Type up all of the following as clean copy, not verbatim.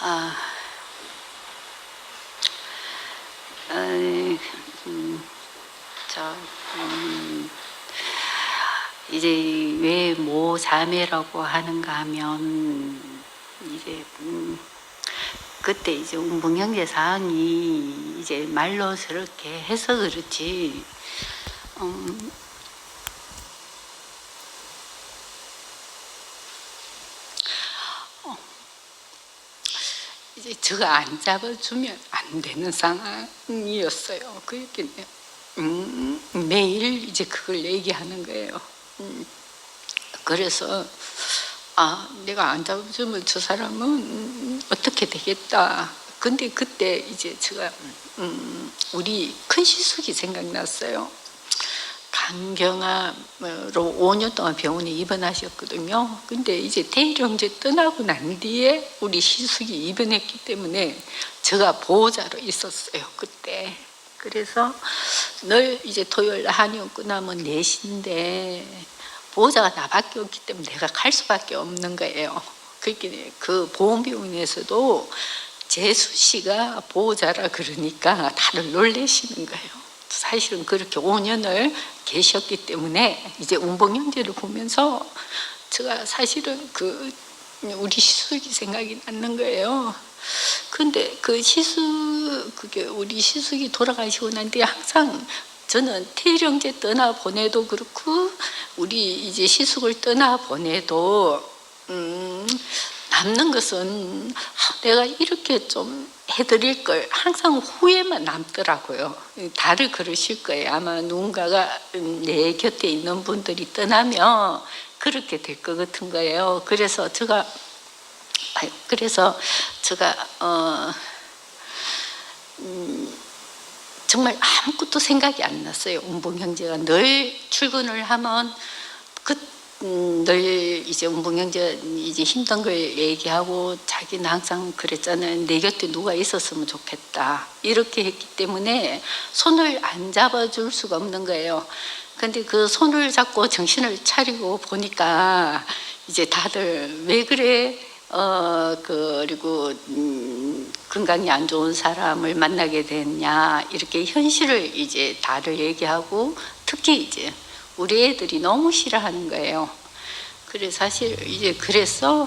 아, 어, 음, 저, 이제 왜 모자매라고 하는가 하면, 이제, 그때 이제 운봉형제 사항이 이제 말로스럽게 해서 그렇지, 음, 이제 저가 안 잡아주면 안 되는 상황이었어요. 그렇게 매일 이제 그걸 얘기하는 거예요. 그래서 내가 안 잡아주면 저 사람은 어떻게 되겠다. 근데 그때 이제 제가 우리 큰 시숙이 생각났어요. 간경화로 5년 동안 병원에 입원하셨거든요. 근데 이제 대일형제 떠나고 난 뒤에 우리 시숙이 입원했기 때문에 제가 보호자로 있었어요, 그때. 그래서 늘 이제 토요일 한의원 끝나면 4시인데 보호자가 나밖에 없기 때문에 내가 갈 수밖에 없는 거예요. 그렇게 그 보험병원에서도 재수 씨가 보호자라 그러니까 다들 놀라시는 거예요. 사실은 그렇게 5년을 계셨기 때문에 이제 운봉형제를 보면서 제가 사실은 우리 시숙이 생각이 나는 거예요. 근데 그게 우리 시숙이 돌아가시고 난 뒤에 항상 저는 태일형제 떠나 보내도 그렇고 우리 이제 시숙을 떠나 보내도 남는 것은 내가 이렇게 좀 해드릴 걸 항상 후회만 남더라고요. 다들 그러실 거예요. 아마 누군가가 내 곁에 있는 분들이 떠나면 그렇게 될 것 같은 거예요. 그래서 제가 정말 아무것도 생각이 안 났어요. 운봉형제가 늘 출근을 하면 늘 이제 운봉형제 이제 힘든 걸 얘기하고 자기는 항상 그랬잖아요. 내 곁에 누가 있었으면 좋겠다. 이렇게 했기 때문에 손을 안 잡아줄 수가 없는 거예요. 근데 그 손을 잡고 정신을 차리고 보니까 이제 다들 왜 그래? 그리고 건강이 안 좋은 사람을 만나게 됐냐 이렇게 현실을 이제 다들 얘기하고 특히 이제 우리 애들이 너무 싫어하는 거예요. 그래 사실 이제 그래서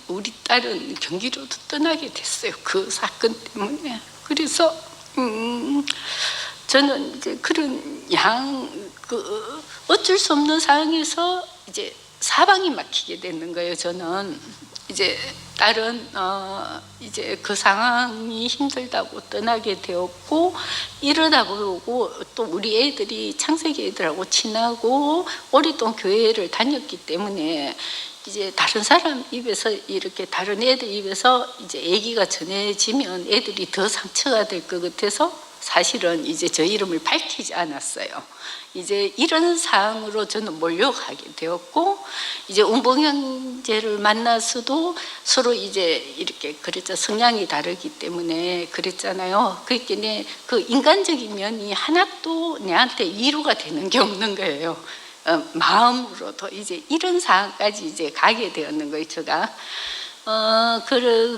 우리 딸은 경기도도 떠나게 됐어요. 그 사건 때문에. 그래서 저는 이제 그런 어쩔 수 없는 상황에서 이제 사방이 막히게 되는 거예요. 저는 이제 딸은 이제 그 상황이 힘들다고 떠나게 되었고 이러다 보고 또 우리 애들이 창세기 애들하고 친하고 오랫동안 교회를 다녔기 때문에 이제 다른 사람 입에서 이렇게 다른 애들 입에서 이제 얘기가 전해지면 애들이 더 상처가 될 것 같아서 사실은 이제 저 이름을 밝히지 않았어요. 이제 이런 상황으로 저는 몰려가게 되었고 이제 운봉형제를 만나서도 서로 이제 이렇게 그랬죠. 성향이 다르기 때문에 그랬잖아요. 그러니까 그 인간적인 면이 하나도 내한테 위로가 되는 게 없는 거예요. 마음으로도 이제 이런 상황까지 이제 가게 되었는 거예요, 제가.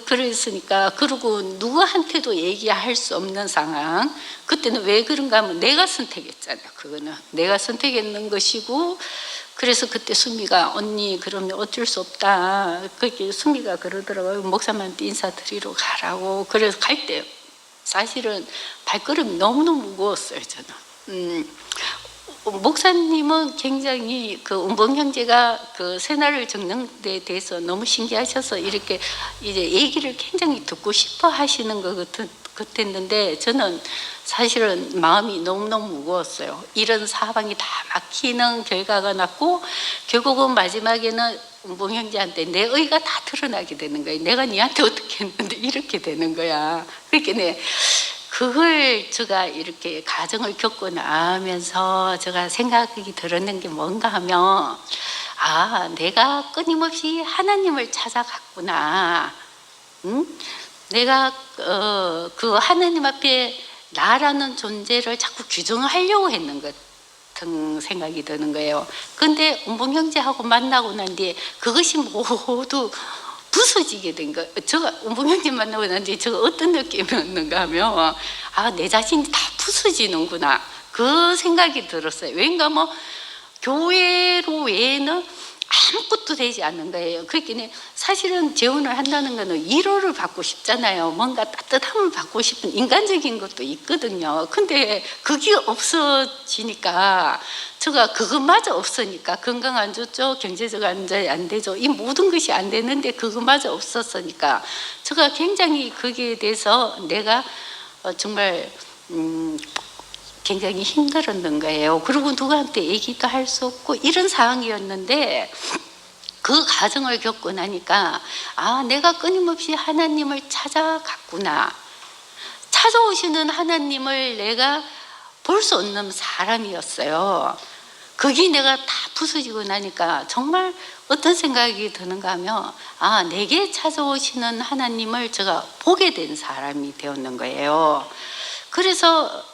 그랬으니까, 그리고 누구한테도 얘기할 수 없는 상황. 그때는 왜 그런가 하면 내가 선택했잖아요. 그거는 내가 선택했는 것이고, 그래서 그때 수미가 언니 그러면 어쩔 수 없다. 그렇게 수미가 그러더라고요. 목사님한테 인사드리러 가라고. 그래서 갈 때 사실은 발걸음이 너무너무 무거웠어요, 저는. 목사님은 굉장히 그 운봉형제가 그 새날을 적는 데 대해서 너무 신기하셔서 이렇게 이제 얘기를 굉장히 듣고 싶어 하시는 것 같았는데 저는 사실은 마음이 너무너무 무거웠어요. 이런 사방이 다 막히는 결과가 났고 결국은 마지막에는 운봉형제한테 내 의가 다 드러나게 되는 거예요. 내가 니한테 어떻게 했는데 이렇게 되는 거야. 그러니까 그걸 제가 이렇게 가정을 겪고 나면서 제가 생각이 들었는 게 뭔가 하면 내가 끊임없이 하나님을 찾아갔구나. 내가 그 하나님 앞에 나라는 존재를 자꾸 규정하려고 했는 것 같은 생각이 드는 거예요. 근데 운봉형제하고 만나고 난 뒤에 그것이 모두 부서지게 된 거. 제가 운봉 형제 만나고 난 뒤에 제가 어떤 느낌이었는가 하면 내 자신이 다 부서지는구나 그 생각이 들었어요. 왠가 교회로 외에는 아무것도 되지 않는 거예요. 그러니까 사실은 재혼을 한다는 거는 위로를 받고 싶잖아요. 뭔가 따뜻함을 받고 싶은 인간적인 것도 있거든요. 근데 그게 없어지니까 제가 그것마저 없으니까 건강 안 좋죠, 경제적 안정이 안 되죠, 이 모든 것이 안 되는데 그것마저 없었으니까 제가 굉장히 거기에 대해서 내가 정말 굉장히 힘들었는 거예요. 그리고 누구한테 얘기도 할 수 없고 이런 상황이었는데 그 과정을 겪고 나니까 내가 끊임없이 하나님을 찾아갔구나. 찾아오시는 하나님을 내가 볼 수 없는 사람이었어요. 그게 내가 다 부서지고 나니까 정말 어떤 생각이 드는가 하면 내게 찾아오시는 하나님을 제가 보게 된 사람이 되었는 거예요. 그래서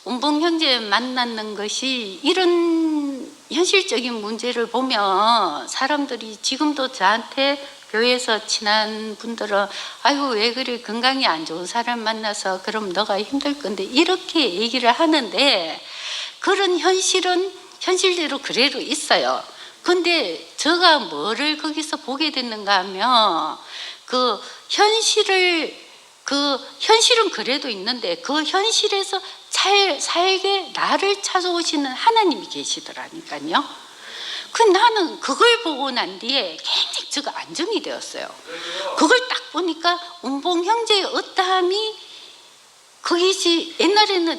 운봉 형제 만나는 것이 이런 현실적인 문제를 보면 사람들이 지금도 저한테 교회에서 친한 분들은 아이고 왜 그래, 건강이 안 좋은 사람 만나서 그럼 너가 힘들 건데 이렇게 얘기를 하는데 그런 현실은 현실대로 그대로 있어요. 근데 제가 뭐를 거기서 보게 됐는가 하면 그 현실은 그래도 있는데 그 현실에서 살게 나를 찾아오시는 하나님이 계시더라니까요. 나는 그걸 보고 난 뒤에 굉장히 제가 안정이 되었어요. 그걸 딱 보니까 운봉 형제의 어떠함이 거기지.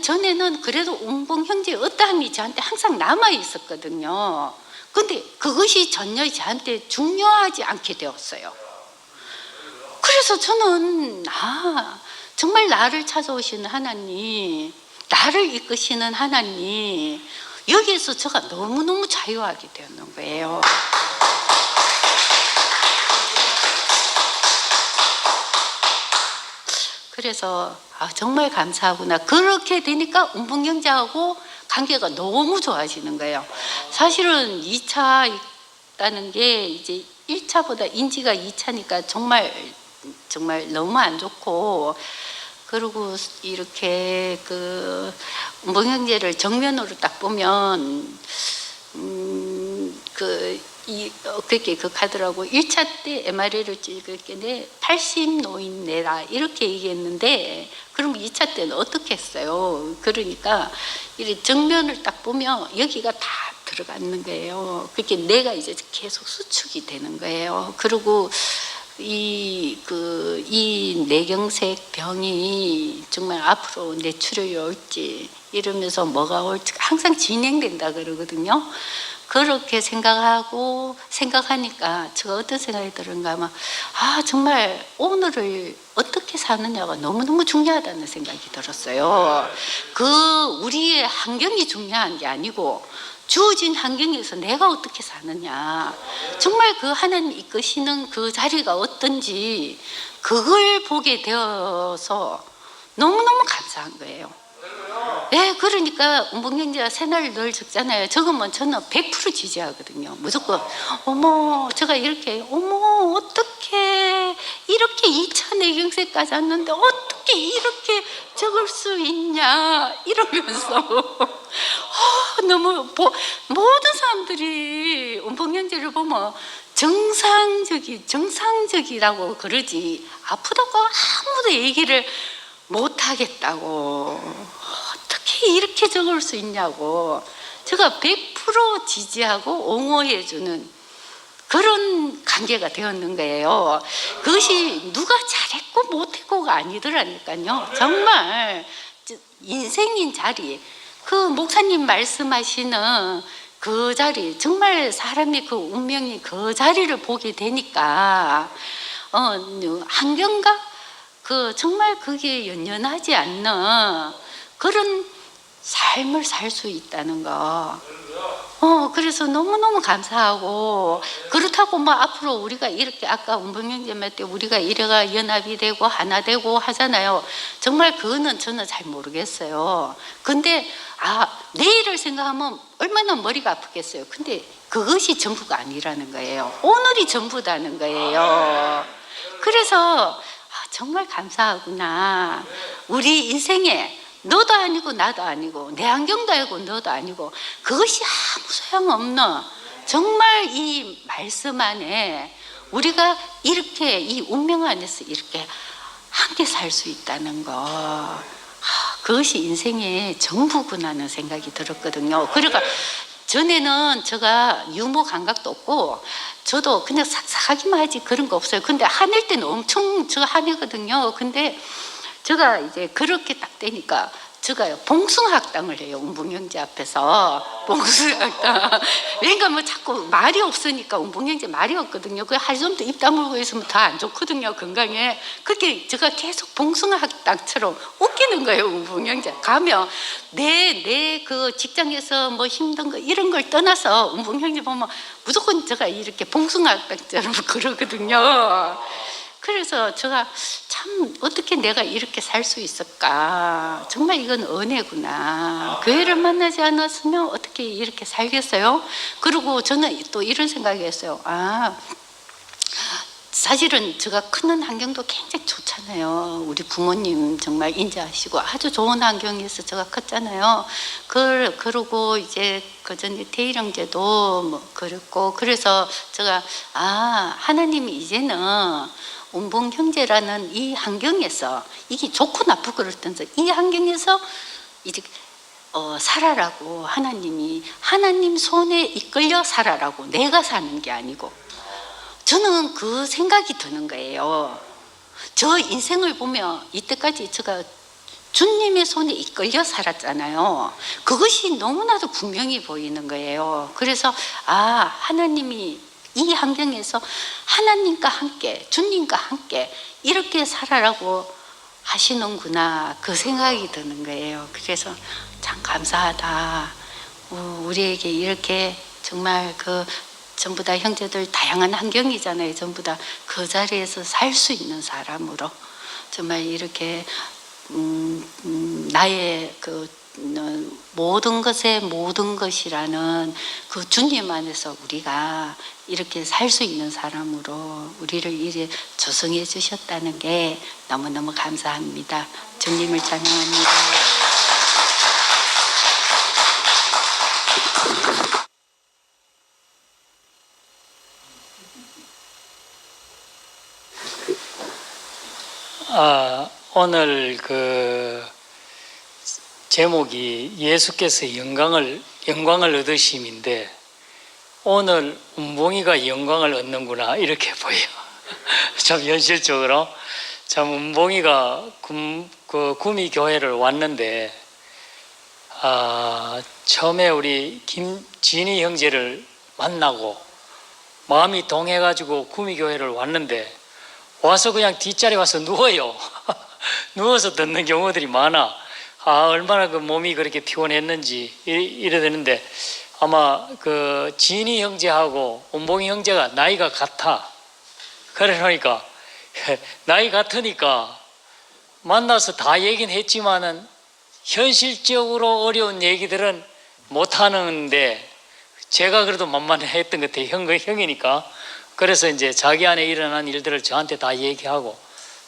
전에는 그래도 운봉 형제의 어떠함이 저한테 항상 남아 있었거든요. 근데 그것이 전혀 저한테 중요하지 않게 되었어요. 그래서 저는 정말 나를 찾아오시는 하나님, 나를 이끄시는 하나님, 여기에서 제가 너무너무 자유하게 되었는 거예요. 그래서 정말 감사하구나. 그렇게 되니까 운봉 형제하고 관계가 너무 좋아지는 거예요. 사실은 2차 있다는 게 이제 1차보다 인지가 2차니까 정말 너무 안 좋고, 그리고 이렇게 그 운봉 형제를 정면으로 딱 보면 그렇게 가더라고. 1차 때 MRI를 찍을 때 80 노인 내라 이렇게 얘기했는데, 그럼 2차 때는 어떻게 했어요? 그러니까 이 정면을 딱 보면 여기가 다 들어가는 거예요. 그렇게 내가 이제 계속 수축이 되는 거예요. 그리고 이 뇌경색 병이 정말 앞으로 뇌출혈이 올지 이러면서 뭐가 올지 항상 진행된다 그러거든요. 그렇게 생각하니까 제가 어떤 생각이 드는가 하면 정말 오늘을 어떻게 사느냐가 너무너무 중요하다는 생각이 들었어요. 우리의 환경이 중요한 게 아니고 주어진 환경에서 내가 어떻게 사느냐, 정말 그 하나님 이끄시는 그 자리가 어떤지 그걸 보게 되어서 너무너무 감사한 거예요. 네, 그러니까 운봉 형제가 새날 늘 적잖아요. 적으면 저는 100% 지지하거든요. 무조건 제가 이렇게 어떻게 이렇게 2차 뇌경색까지 왔는데 어떻게 이렇게 적을 수 있냐 이러면서 너무 모든 사람들이 운봉 형제를 보면 정상적이라고 그러지 아프다고 아무도 얘기를 못 하겠다고, 어떻게 이렇게 적을 수 있냐고 제가 100% 지지하고 옹호해주는 그런 관계가 되었는 거예요. 그것이 누가 잘했고 못했고가 아니더라니까요. 정말 인생인 자리, 그 목사님 말씀하시는 그 자리, 정말 사람의 그 운명이 그 자리를 보게 되니까 환경과 정말 그게 연연하지 않는 그런 삶을 살 수 있다는 거. 그래서 너무너무 감사하고, 그렇다고 앞으로 우리가 이렇게 아까 운봉 형제말 때 우리가 이래가 연합이 되고 하나 되고 하잖아요. 정말 그거는 저는 잘 모르겠어요. 근데 내일을 생각하면 얼마나 머리가 아프겠어요. 근데 그것이 전부가 아니라는 거예요. 오늘이 전부다는 거예요. 그래서 정말 감사하구나. 우리 인생에 너도 아니고 나도 아니고 내 안경도 아니고 너도 아니고 그것이 아무 소용없는 정말 이 말씀 안에 우리가 이렇게 이 운명 안에서 이렇게 함께 살 수 있다는 거, 그것이 인생의 전부구나 하는 생각이 들었거든요. 그러니까 전에는 제가 유머 감각도 없고 저도 그냥 삭삭하기만 하지 그런 거 없어요. 근데 화낼 때는 엄청 제가 화내거든요. 근데 제가 이제 그렇게 딱 되니까 제가 봉숭아학당을 해요. 운봉형제 앞에서 봉숭아학당. 그러니까 뭐 자꾸 말이 없으니까 운봉형제 말이 없거든요. 그 하루 종일 입 다물고 있으면 더 안 좋거든요, 건강에. 그렇게 제가 계속 봉숭아학당처럼 웃기는 거예요. 운봉형제 가면 내 그 직장에서 뭐 힘든 거 이런 걸 떠나서 운봉형제 보면 무조건 제가 이렇게 봉숭아학당처럼 그러거든요. 그래서 제가 참 어떻게 내가 이렇게 살 수 있을까, 정말 이건 은혜구나. 교회를 만나지 않았으면 어떻게 이렇게 살겠어요? 그리고 저는 또 이런 생각이 했어요. 사실은 제가 크는 환경도 굉장히 좋잖아요. 우리 부모님 정말 인자하시고 아주 좋은 환경에서 제가 컸잖아요. 그러고 이제 그전에 태일 형제도 뭐 그랬고, 그래서 제가 하나님이 이제는 운봉 형제라는 이 환경에서, 이게 좋고 나쁘고 그렇던데 이 환경에서 이제 살아라고, 하나님이 하나님 손에 이끌려 살아라고, 내가 사는 게 아니고. 저는 그 생각이 드는 거예요. 저 인생을 보면 이때까지 제가 주님의 손에 이끌려 살았잖아요. 그것이 너무나도 분명히 보이는 거예요. 그래서 하나님이 이 환경에서 하나님과 함께, 주님과 함께 이렇게 살아라고 하시는구나, 그 생각이 드는 거예요. 그래서 참 감사하다. 우리에게 이렇게 정말 전부 다 형제들 다양한 환경이잖아요. 전부 다 그 자리에서 살 수 있는 사람으로 정말 이렇게 나의 모든 것의 모든 것이라는 그 주님 안에서 우리가 이렇게 살 수 있는 사람으로 우리를 이렇게 조성해 주셨다는 게 너무너무 감사합니다. 주님을 찬양합니다. 오늘 제목이 예수께서 영광을 얻으심인데, 오늘 운봉이가 영광을 얻는구나 이렇게 보여. 참 현실적으로 참 운봉이가 구미교회를 왔는데, 처음에 우리 김진희 형제를 만나고 마음이 동해가지고 구미교회를 왔는데, 와서 그냥 뒷자리에 와서 누워요. 누워서 듣는 경우들이 많아. 얼마나 몸이 그렇게 피곤했는지 이래 되는데, 아마 진희 형제하고 운봉이 형제가 나이가 같아. 그러니까 나이 같으니까 만나서 다 얘기는 했지만은 현실적으로 어려운 얘기들은 못 하는데, 제가 그래도 만만했던 것 같아요. 형이니까. 그래서 이제 자기 안에 일어난 일들을 저한테 다 얘기하고,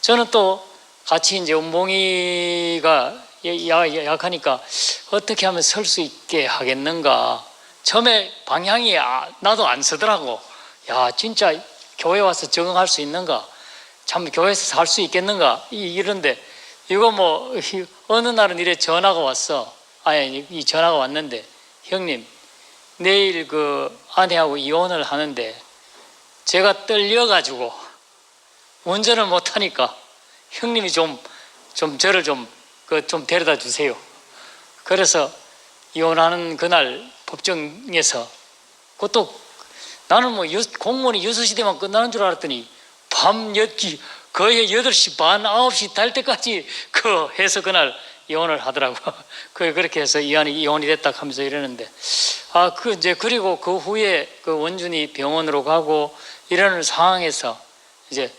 저는 또 같이 이제 운봉이가 약하니까 어떻게 하면 설 수 있게 하겠는가. 처음에 방향이 나도 안 서더라고. 진짜 교회 와서 적응할 수 있는가, 참 교회에서 살 수 있겠는가, 이런데 이거 뭐 어느 날은 이래 전화가 왔어. 이 전화가 왔는데, 형님 내일 아내하고 이혼을 하는데 제가 떨려가지고 운전을 못하니까 형님이 좀 저를 좀 데려다 주세요. 그래서 이혼하는 그날 법정에서, 그것도 나는 뭐 공무원이 6시 되면 끝나는 줄 알았더니 밤 거의 8시 반 9시 달 때까지 해서 그날 이혼을 하더라고. 그렇게 해서 이혼이 됐다 하면서 이러는데, 그리고 그 후에 원준이 병원으로 가고 이러는 상황에서 이제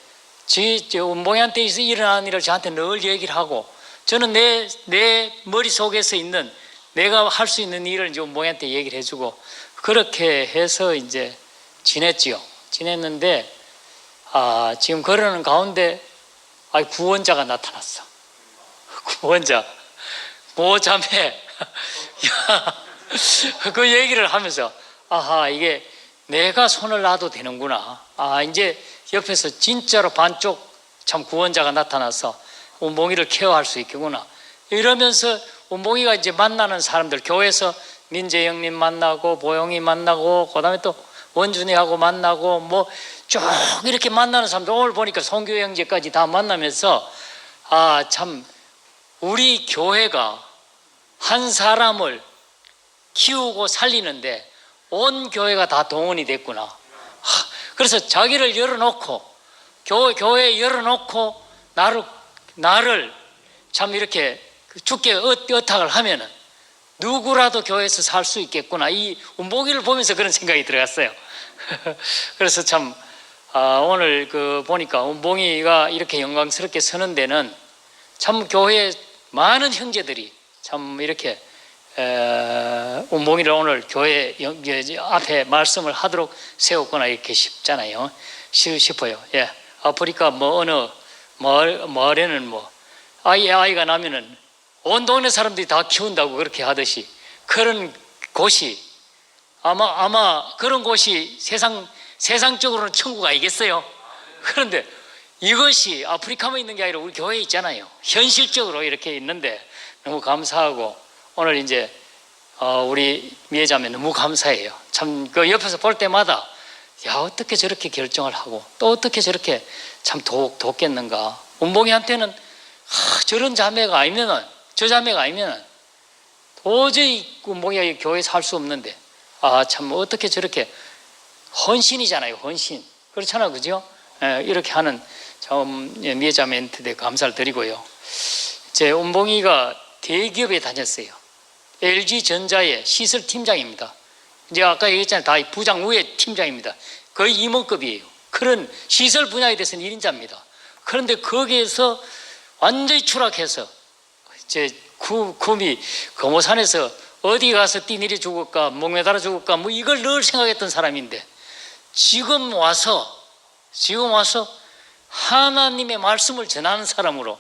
운봉이한테 일어난 일을 저한테 늘 얘기를 하고, 저는 내 머릿속에서 있는 내가 할 수 있는 일을 이제 운봉이한테 얘기를 해주고, 그렇게 해서 이제 지냈지요. 지냈는데 지금 그러는 가운데 구원자가 나타났어. 구원자 모자매 그 얘기를 하면서 이게 내가 손을 놔도 되는구나. 이제 옆에서 진짜로 반쪽 참 구원자가 나타나서 운봉이를 케어할 수 있겠구나. 이러면서 운봉이가 이제 만나는 사람들, 교회에서 민재 형님 만나고 보영이 만나고 그다음에 또 원준이하고 만나고 뭐 쭉 이렇게 만나는 사람들, 오늘 보니까 송교회 형제까지 다 만나면서 참 우리 교회가 한 사람을 키우고 살리는데 온 교회가 다 동원이 됐구나. 그래서 자기를 열어놓고 교회에 열어놓고 나를 참 이렇게 주께 의탁을 하면은 누구라도 교회에서 살 수 있겠구나. 이 운봉이를 보면서 그런 생각이 들어갔어요. 그래서 참 오늘 보니까 운봉이가 이렇게 영광스럽게 서는 데는 참 교회에 많은 형제들이 참 이렇게 운봉이를 오늘 교회 앞에 말씀을 하도록 세웠구나 이렇게 싶잖아요. 싶어요. 예. 아프리카 뭐 어느 마을에는 뭐 아이가 나면은 온 동네 사람들이 다 키운다고 그렇게 하듯이 그런 곳이 아마 그런 곳이 세상적으로는 천국 아니겠어요? 그런데 이것이 아프리카만 있는 게 아니라 우리 교회에 있잖아요. 현실적으로 이렇게 있는데 너무 감사하고 오늘 이제 우리 미애자매 너무 감사해요. 참 그 옆에서 볼 때마다 어떻게 저렇게 결정을 하고 또 어떻게 저렇게 참 돕겠는가. 운봉이한테는 저런 자매가 아니면은 저 자매가 아니면은 도저히 운봉이가 교회에 살 수 없는데 참 어떻게 저렇게 헌신이잖아요. 헌신 그렇잖아요, 그죠? 이렇게 하는 참 미애자매한테 감사를 드리고요. 제 운봉이가 대기업에 다녔어요. LG전자의 시설팀장입니다. 이제 아까 얘기했잖아요. 다 부장 위에 팀장입니다. 거의 임원급이에요. 그런 시설 분야에 대해서는 1인자입니다. 그런데 거기에서 완전히 추락해서 이제 구미 거모산에서 어디 가서 뛰내려 죽을까 목매달아 죽을까 뭐 이걸 늘 생각했던 사람인데 지금 와서 하나님의 말씀을 전하는 사람으로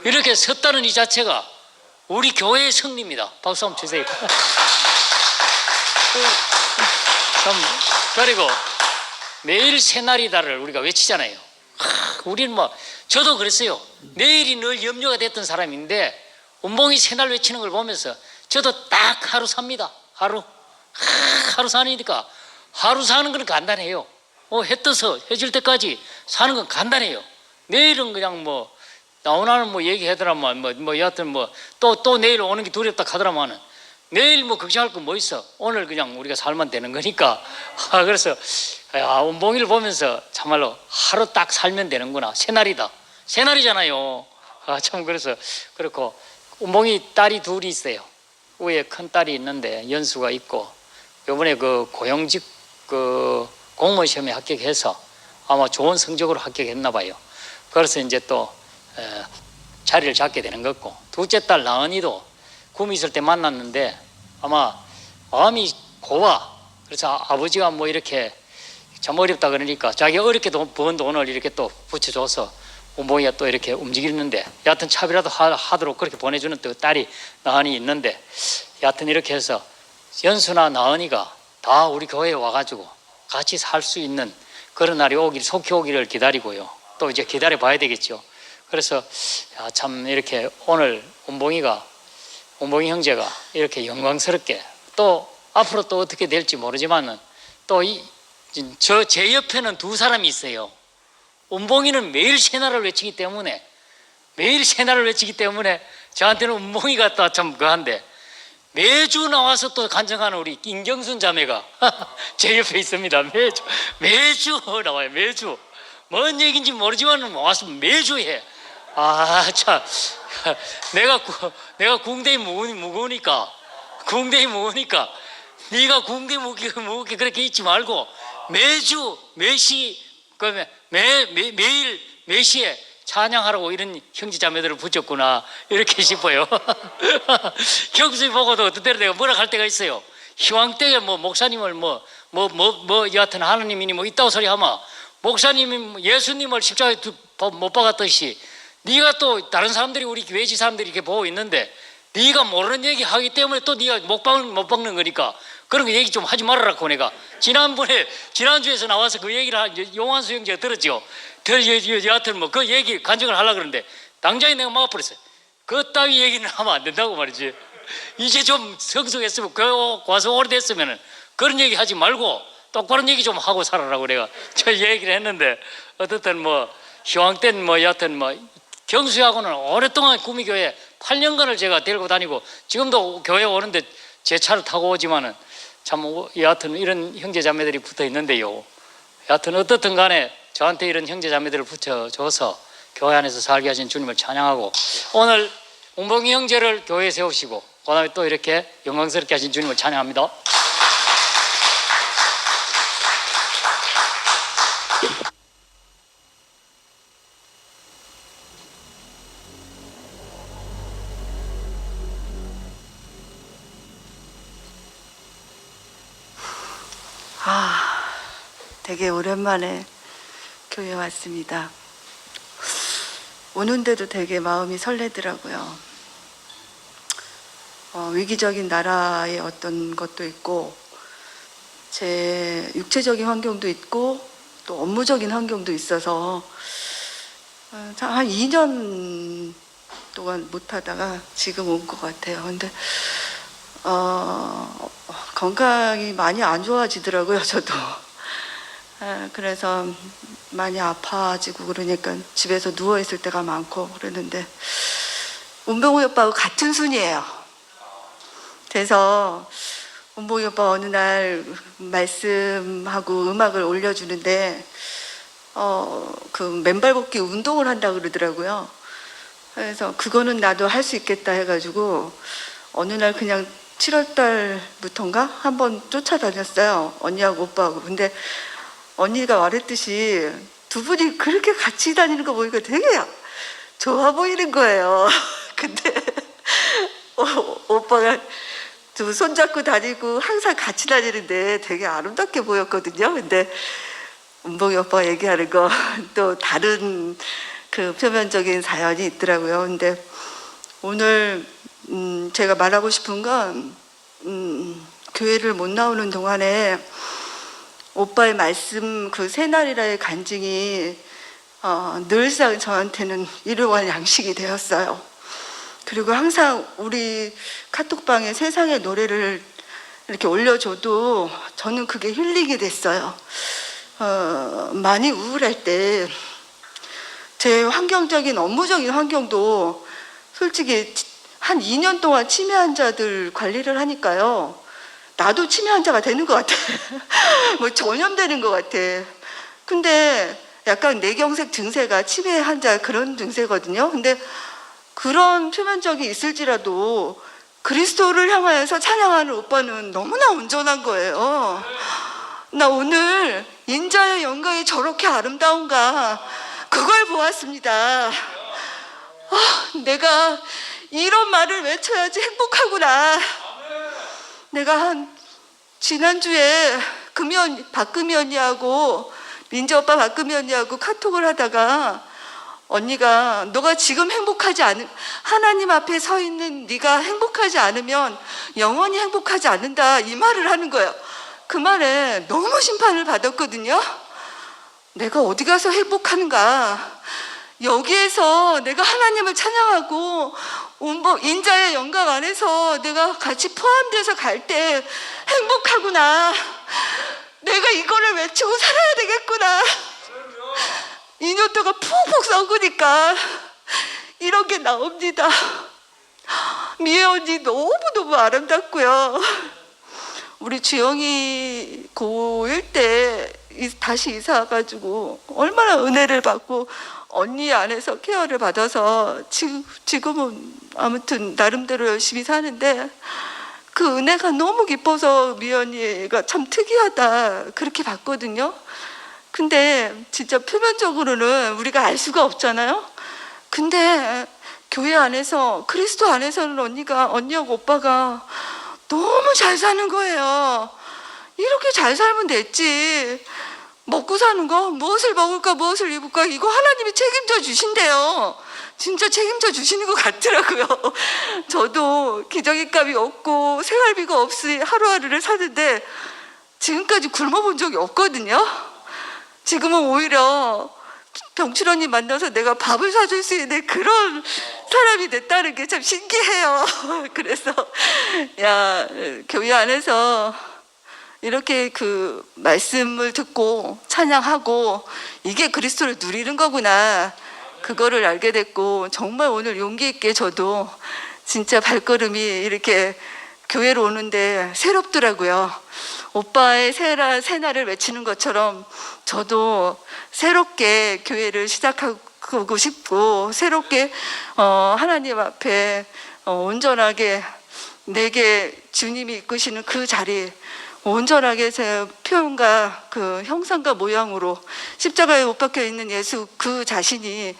이렇게 섰다는 이 자체가 우리 교회의 승리입니다. 박수 한번 주세요. 그리고 내일 새날이다를 우리가 외치잖아요. 우리는 저도 그랬어요. 내일이 늘 염려가 됐던 사람인데 운봉이 새날 외치는 걸 보면서 저도 딱 하루 삽니다. 하루 사니까 하루 사는 건 간단해요. 해 떠서 해질 때까지 사는 건 간단해요. 내일은 그냥 나오나는 얘기하더라만 여하튼 또 내일 오는 게 두렵다 하더라마는 내일 걱정할 건 뭐 있어. 오늘 그냥 우리가 살면 되는 거니까. 그래서 운봉이를 보면서 참말로 하루 딱 살면 되는구나. 새날이잖아요. 참 그래서 그렇고 운봉이 딸이 둘이 있어요. 위에 큰 딸이 있는데 연수가 있고 이번에 고용직 공무원 시험에 합격해서 아마 좋은 성적으로 합격했나 봐요. 그래서 이제 또 자리를 잡게 되는 거고 둘째 딸 나은이도 구미 있을 때 만났는데 아마 마음이 고와. 그래서 아버지가 이렇게 참 어렵다 그러니까 자기 어렵게 번 돈을 이렇게 또 붙여줘서 운봉이가 또 이렇게 움직이는데 여하튼 차비라도 하도록 그렇게 보내주는 또 딸이 나은이 있는데 여하튼 이렇게 해서 연수나 나은이가 다 우리 교회에 와가지고 같이 살 수 있는 그런 날이 속히 오기를 기다리고요. 또 이제 기다려 봐야 되겠죠. 그래서 참 이렇게 오늘 운봉이 형제가 이렇게 영광스럽게 또 앞으로 또 어떻게 될지 모르지만은 또 제 옆에는 두 사람이 있어요. 운봉이는 매일 새날을 외치기 때문에 저한테는 운봉이가 또 참 그한데 매주 나와서 또 간증하는 우리 김경순 자매가 제 옆에 있습니다. 매주 나와요. 매주 뭔 얘기인지 모르지만 와서 매주 해. 참 내가 궁대이 무거우니까 네가 궁대이 무겁게 그렇게 있지 말고 매주 매시 매일 매시에 찬양하라고 이런 형제자매들을 붙였구나 이렇게 싶어요. 형수 보고도 어떤 때로 내가 뭐라 할 때가 있어요. 희왕 때에 목사님을 여하튼 하나님이니 있다고 소리 하면 목사님이 예수님을 십자가에 못 박았듯이 네가 또 다른 사람들이 우리 외지 사람들이 이렇게 보고 있는데 네가 모르는 얘기 하기 때문에 또 네가 못 박는 거니까 그런 거 얘기 좀 하지 말아라고 내가 지난주에서 나와서 그 얘기를 용환수 형제가 들었죠. 여하튼 뭐 그 얘기 간증을 하려고 그러는데 당장에 내가 막아버렸어요. 그 따위 얘기는 하면 안 된다고 말이지. 이제 좀 성숙했으면 교육 와서 오래됐으면 그런 얘기 하지 말고 똑바른 얘기 좀 하고 살아라고 내가 저 얘기를 했는데 어떻든 뭐 희왕 때는 뭐 여하튼 뭐 경수하고는 오랫동안 구미교회 8년간을 제가 데리고 다니고 지금도 교회 오는데 제 차를 타고 오지만은 참 여하튼 이런 형제 자매들이 붙어 있는데요. 여하튼 어떻든 간에 저한테 이런 형제 자매들을 붙여줘서 교회 안에서 살게 하신 주님을 찬양하고 오늘 운봉이 형제를 교회에 세우시고 그 다음에 또 이렇게 영광스럽게 하신 주님을 찬양합니다. 되게 오랜만에 교회 왔습니다. 오는데도 되게 마음이 설레더라고요. 위기적인 나라의 어떤 것도 있고 제 육체적인 환경도 있고 또 업무적인 환경도 있어서 한 2년 동안 못하다가 지금 온 것 같아요. 근데 건강이 많이 안 좋아지더라고요, 저도. 그래서 많이 아파지고 그러니까 집에서 누워있을 때가 많고 그러는데 운봉이 오빠하고 같은 순이에요. 그래서 운봉이 오빠 어느 날 말씀하고 음악을 올려주는데 그 맨발 걷기 운동을 한다고 그러더라고요. 그래서 그거는 나도 할 수 있겠다 해가지고 어느 날 그냥 7월 달부터인가 한번 쫓아다녔어요. 언니하고 오빠하고. 근데 언니가 말했듯이 두 분이 그렇게 같이 다니는 거 보니까 되게 좋아 보이는 거예요. 근데 오빠가 두 손잡고 다니고 항상 같이 다니는데 되게 아름답게 보였거든요. 근데 운봉이 오빠가 얘기하는 거 또 다른 그 표면적인 사연이 있더라고요. 근데 오늘 제가 말하고 싶은 건 교회를 못 나오는 동안에 오빠의 말씀 그 새날이라의 간증이 늘상 저한테는 일용할 양식이 되었어요. 그리고 항상 우리 카톡방에 세상의 노래를 이렇게 올려줘도 저는 그게 힐링이 됐어요. 많이 우울할 때 제 환경적인 업무적인 환경도 솔직히 한 2년 동안 치매 환자들 관리를 하니까요. 나도 치매 환자가 되는 것 같아. 뭐 전염되는 것 같아. 근데 약간 뇌경색 증세가 치매 환자 그런 증세거든요. 근데 그런 표면적이 있을지라도 그리스도를 향하여서 찬양하는 오빠는 너무나 온전한 거예요. 나 오늘 인자의 영광이 저렇게 아름다운가 그걸 보았습니다. 내가 이런 말을 외쳐야지 행복하구나. 내가 지난주에 박금이 언니하고 민재 오빠 박금이 언니하고 카톡을 하다가 언니가 너가 지금 하나님 앞에 서 있는 네가 행복하지 않으면 영원히 행복하지 않는다 이 말을 하는 거예요. 그 말에 너무 심판을 받았거든요. 내가 어디 가서 행복하는가. 여기에서 내가 하나님을 찬양하고 인자의 영광 안에서 내가 같이 포함돼서 갈 때 행복하구나. 내가 이거를 외치고 살아야 되겠구나. 2년 동안 푹푹 썩으니까 이런 게 나옵니다. 미애 언니 너무너무 아름답고요. 우리 주영이 고1 때 다시 이사 와가지고 얼마나 은혜를 받고 언니 안에서 케어를 받아서 지금은 아무튼 나름대로 열심히 사는데 그 은혜가 너무 기뻐서 미애 언니가 참 특이하다 그렇게 봤거든요. 근데 진짜 표면적으로는 우리가 알 수가 없잖아요. 근데 교회 안에서 그리스도 안에서는 언니하고 오빠가 너무 잘 사는 거예요. 이렇게 잘 살면 됐지. 먹고 사는 거, 무엇을 먹을까, 무엇을 입을까, 이거 하나님이 책임져 주신대요. 진짜 책임져 주시는 것 같더라고요. 저도 기저귀값이 없고 생활비가 없이 하루하루를 사는데 지금까지 굶어본 적이 없거든요. 지금은 오히려 병출 언니 만나서 내가 밥을 사줄 수 있는 그런 사람이 됐다는 게 참 신기해요. 그래서 야, 교회 안에서 이렇게 그 말씀을 듣고 찬양하고 이게 그리스도를 누리는 거구나, 그거를 알게 됐고, 정말 오늘 용기 있게 저도 진짜 발걸음이 이렇게 교회로 오는데 새롭더라고요. 오빠의 새날을 외치는 것처럼 저도 새롭게 교회를 시작하고 싶고, 새롭게 하나님 앞에 온전하게 내게 주님이 이끄시는 그 자리, 온전하게 제 표현과 그 형상과 모양으로 십자가에 못 박혀 있는 예수 그 자신이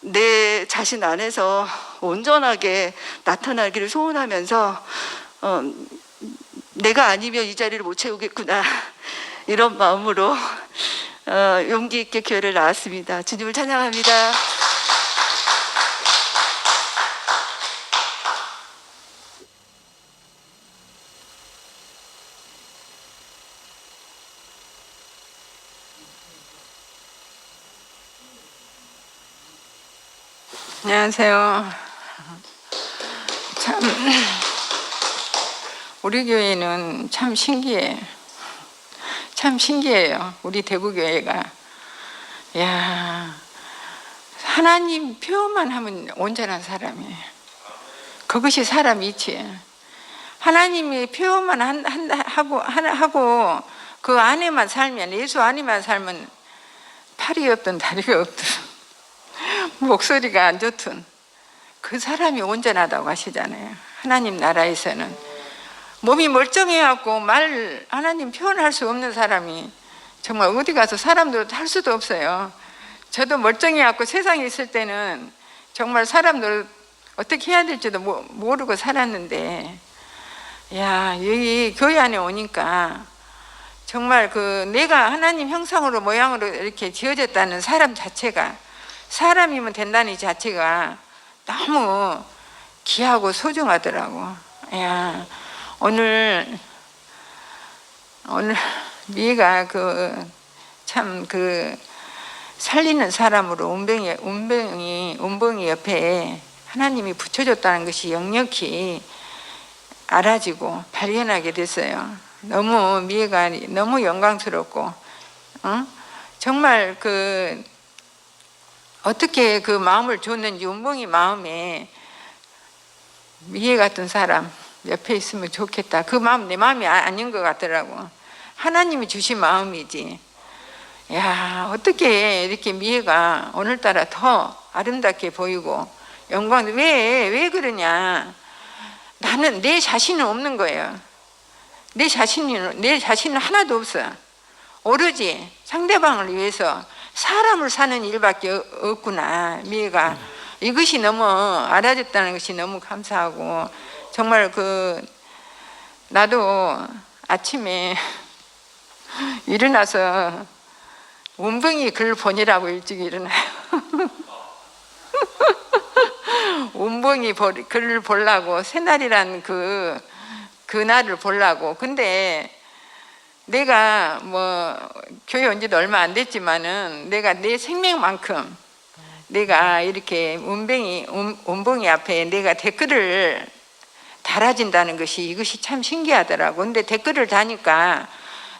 내 자신 안에서 온전하게 나타나기를 소원하면서 내가 아니면 이 자리를 못 채우겠구나, 이런 마음으로 용기 있게 교회를 나왔습니다. 주님을 찬양합니다. 안녕하세요. 참 우리 교회는 참 신기해. 참 신기해요. 우리 대구교회가. 야, 하나님 표현만 하면 온전한 사람이에요. 그것이 사람 이치예요. 하나님이 표현만 하고 그 안에만 살면, 예수 안에만 살면 팔이 없든 다리가 없든 목소리가 안 좋든 그 사람이 온전하다고 하시잖아요. 하나님 나라에서는 몸이 멀쩡해갖고 하나님 표현할 수 없는 사람이 정말 어디 가서 사람들 할 수도 없어요. 저도 멀쩡해갖고 세상에 있을 때는 정말 사람들 어떻게 해야 될지도 모르고 살았는데, 야, 여기 교회 안에 오니까 정말 그 내가 하나님 형상으로 모양으로 이렇게 지어졌다는 사람 자체가, 사람이면 된다는 이 자체가 너무 귀하고 소중하더라고. 야, 오늘 미가 참 살리는 사람으로 운봉이 옆에 하나님이 붙여줬다는 것이 역력히 알아지고 발견하게 됐어요. 너무 미가 너무 영광스럽고, 정말 어떻게 그 마음을 줬는지, 운봉이 마음에 미애 같은 사람 옆에 있으면 좋겠다, 그 마음 내 마음이 아닌 것 같더라고. 하나님이 주신 마음이지. 야, 어떻게 이렇게 미애가 오늘따라 더 아름답게 보이고 영광. 왜 그러냐, 나는 내 자신은 없는 거예요. 내 자신은 하나도 없어. 오로지 상대방을 위해서 사람을 사는 일밖에 없구나, 미애가. 이것이 너무 알아졌다는 것이 너무 감사하고, 정말 나도 아침에 일어나서 운봉이 글 보니라고 일찍 일어나요. 운봉이 글을 보려고, 새날이란 그날을 보려고. 근데 내가 교회 온 지도 얼마 안 됐지만은 내가 내 생명만큼 내가 이렇게 운봉이 앞에 내가 댓글을 달아진다는 것이, 이것이 참 신기하더라고. 근데 댓글을 다니까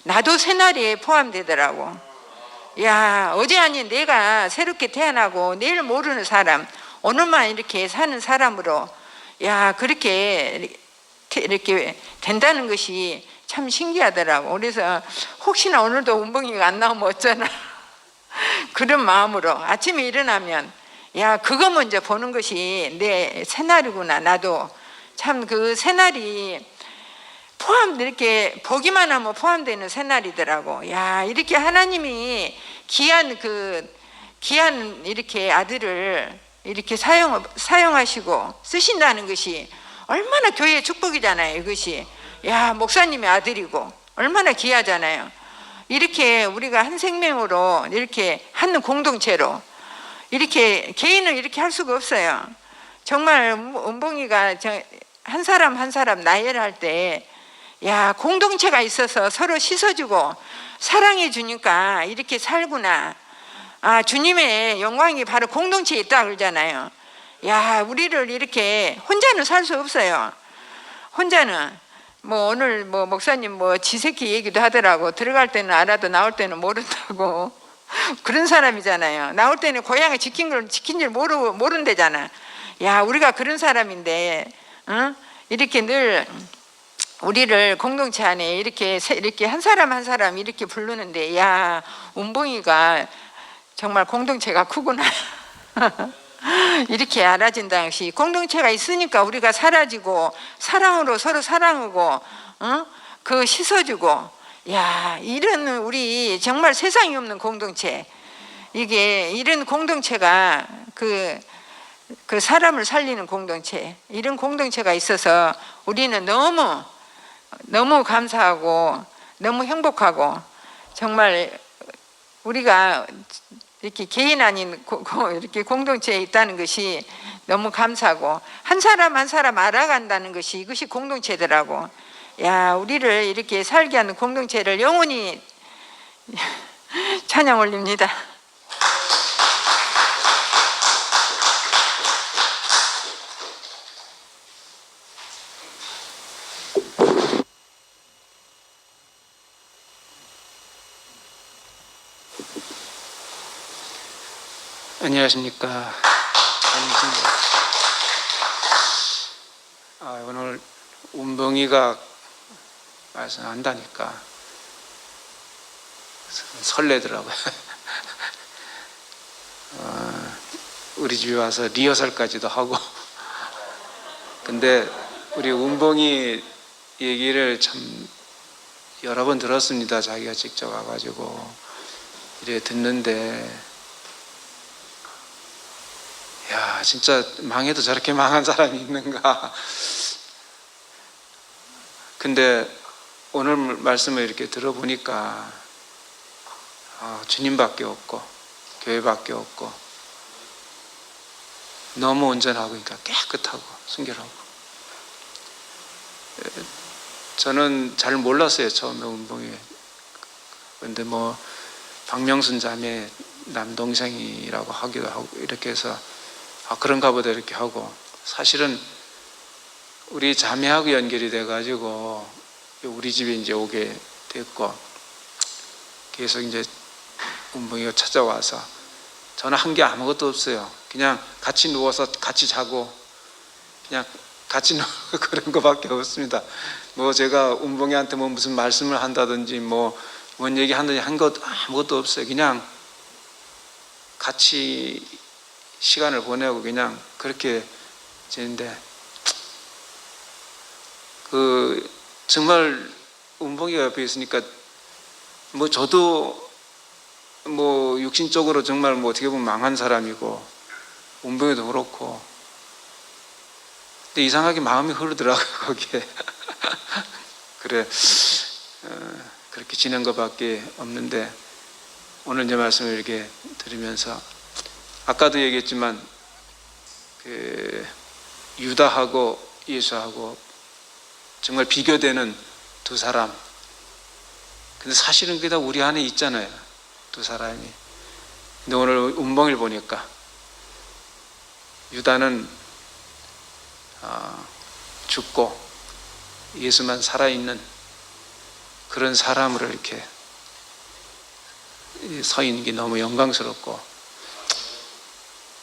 나도 새날에 포함되더라고. 야, 어제 아닌 내가 새롭게 태어나고 내일 모르는 사람, 오늘만 이렇게 사는 사람으로, 야, 그렇게 이렇게 된다는 것이 참 신기하더라고. 그래서 혹시나 오늘도 운봉이가 안 나오면 어쩌나 그런 마음으로 아침에 일어나면, 야, 그거 먼저 보는 것이 내 새날이구나. 나도 참 그 새날이 이렇게 보기만 하면 포함되는 새날이더라고. 야, 이렇게 하나님이 귀한 이렇게 아들을 이렇게 사용하시고 쓰신다는 것이 얼마나 교회의 축복이잖아요. 이것이, 야, 목사님의 아들이고 얼마나 귀하잖아요. 이렇게 우리가 한 생명으로 이렇게 한 공동체로 이렇게 개인은 이렇게 할 수가 없어요. 정말 은봉이가 한 사람 한 사람 나열을 할 때, 야, 공동체가 있어서 서로 씻어주고 사랑해 주니까 이렇게 살구나. 아, 주님의 영광이 바로 공동체에 있다 그러잖아요. 야, 우리를 이렇게 혼자는 살 수 없어요. 혼자는 뭐 오늘 뭐 목사님 뭐 지새끼 얘기도 하더라고. 들어갈 때는 알아도 나올 때는 모른다고. 그런 사람이잖아요. 나올 때는 고향에 지킨 줄 모른대잖아. 야, 우리가 그런 사람인데, 응? 이렇게 늘 우리를 공동체 안에 이렇게 한 사람 한 사람 이렇게 부르는데, 야, 운봉이가 정말 공동체가 크구나. 이렇게 알아진다는 것이, 공동체가 있으니까 우리가 사라지고 사랑으로 서로 사랑하고, 응? 그 씻어주고, 야, 이런 우리 정말 세상에 없는 공동체, 이게 이런 공동체가 그 사람을 살리는 공동체, 이런 공동체가 있어서 우리는 너무 감사하고 너무 행복하고, 정말 우리가 이렇게 개인 아닌 이렇게 공동체에 있다는 것이 너무 감사하고, 한 사람 한 사람 알아간다는 것이, 이것이 공동체더라고. 야, 우리를 이렇게 살게 하는 공동체를 영원히 찬양 올립니다. 안녕하십니까. 오늘 운봉이가 말씀한다니까 설레더라고요. 우리 집에 와서 리허설까지도 하고. 근데 우리 운봉이 얘기를 참 여러 번 들었습니다. 자기가 직접 와가지고 이래 듣는데, 야, 진짜 망해도 저렇게 망한 사람이 있는가. 근데 오늘 말씀을 이렇게 들어보니까 주님밖에 없고 교회밖에 없고, 너무 온전하고, 그러니까 깨끗하고 순결하고. 저는 잘 몰랐어요, 처음에 운봉이. 근데 뭐 박명순 자매 남동생이라고 하기도 하고, 이렇게 해서 그런가 보다 이렇게 하고, 사실은 우리 자매하고 연결이 돼가지고 우리 집에 이제 오게 됐고, 계속 이제 운봉이가 찾아와서, 저는 한 게 아무것도 없어요. 그냥 같이 누워서 같이 자고 그냥 같이 그런 거밖에 없습니다. 뭐 제가 운봉이한테 뭐 무슨 말씀을 한다든지 뭔 얘기 한다든지 한 것 아무것도 없어요. 그냥 같이 시간을 보내고 그냥 그렇게 지는데, 정말 운봉이가 옆에 있으니까 뭐 저도 뭐 육신적으로 정말 뭐 어떻게 보면 망한 사람이고, 운봉이도 그렇고, 근데 이상하게 마음이 흐르더라고요, 거기에. 그래, 그렇게 지낸 것밖에 없는데, 오늘 이제 말씀을 이렇게 들으면서, 아까도 얘기했지만 유다하고 예수하고 정말 비교되는 두 사람. 근데 사실은 그게 다 우리 안에 있잖아요, 두 사람이. 근데 오늘 운봉을 보니까 유다는 죽고 예수만 살아있는 그런 사람으로 이렇게 서 있는 게 너무 영광스럽고,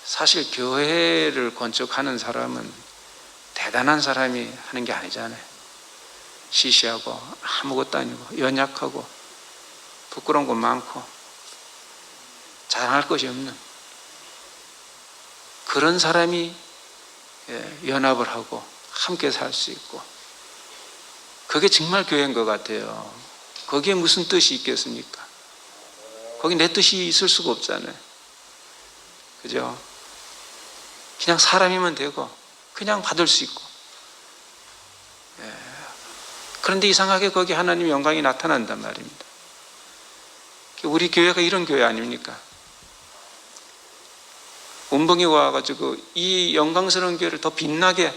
사실 교회를 건축하는 사람은 대단한 사람이 하는 게 아니잖아요. 시시하고 아무것도 아니고 연약하고 부끄러운 거 많고 자랑할 것이 없는 그런 사람이 연합을 하고 함께 살 수 있고, 그게 정말 교회인 것 같아요. 거기에 무슨 뜻이 있겠습니까? 거기 내 뜻이 있을 수가 없잖아요. 그죠? 그냥 사람이면 되고 그냥 받을 수 있고. 그런데 이상하게 거기 하나님의 영광이 나타난단 말입니다. 우리 교회가 이런 교회 아닙니까? 운봉이 와가지고 이 영광스러운 교회를 더 빛나게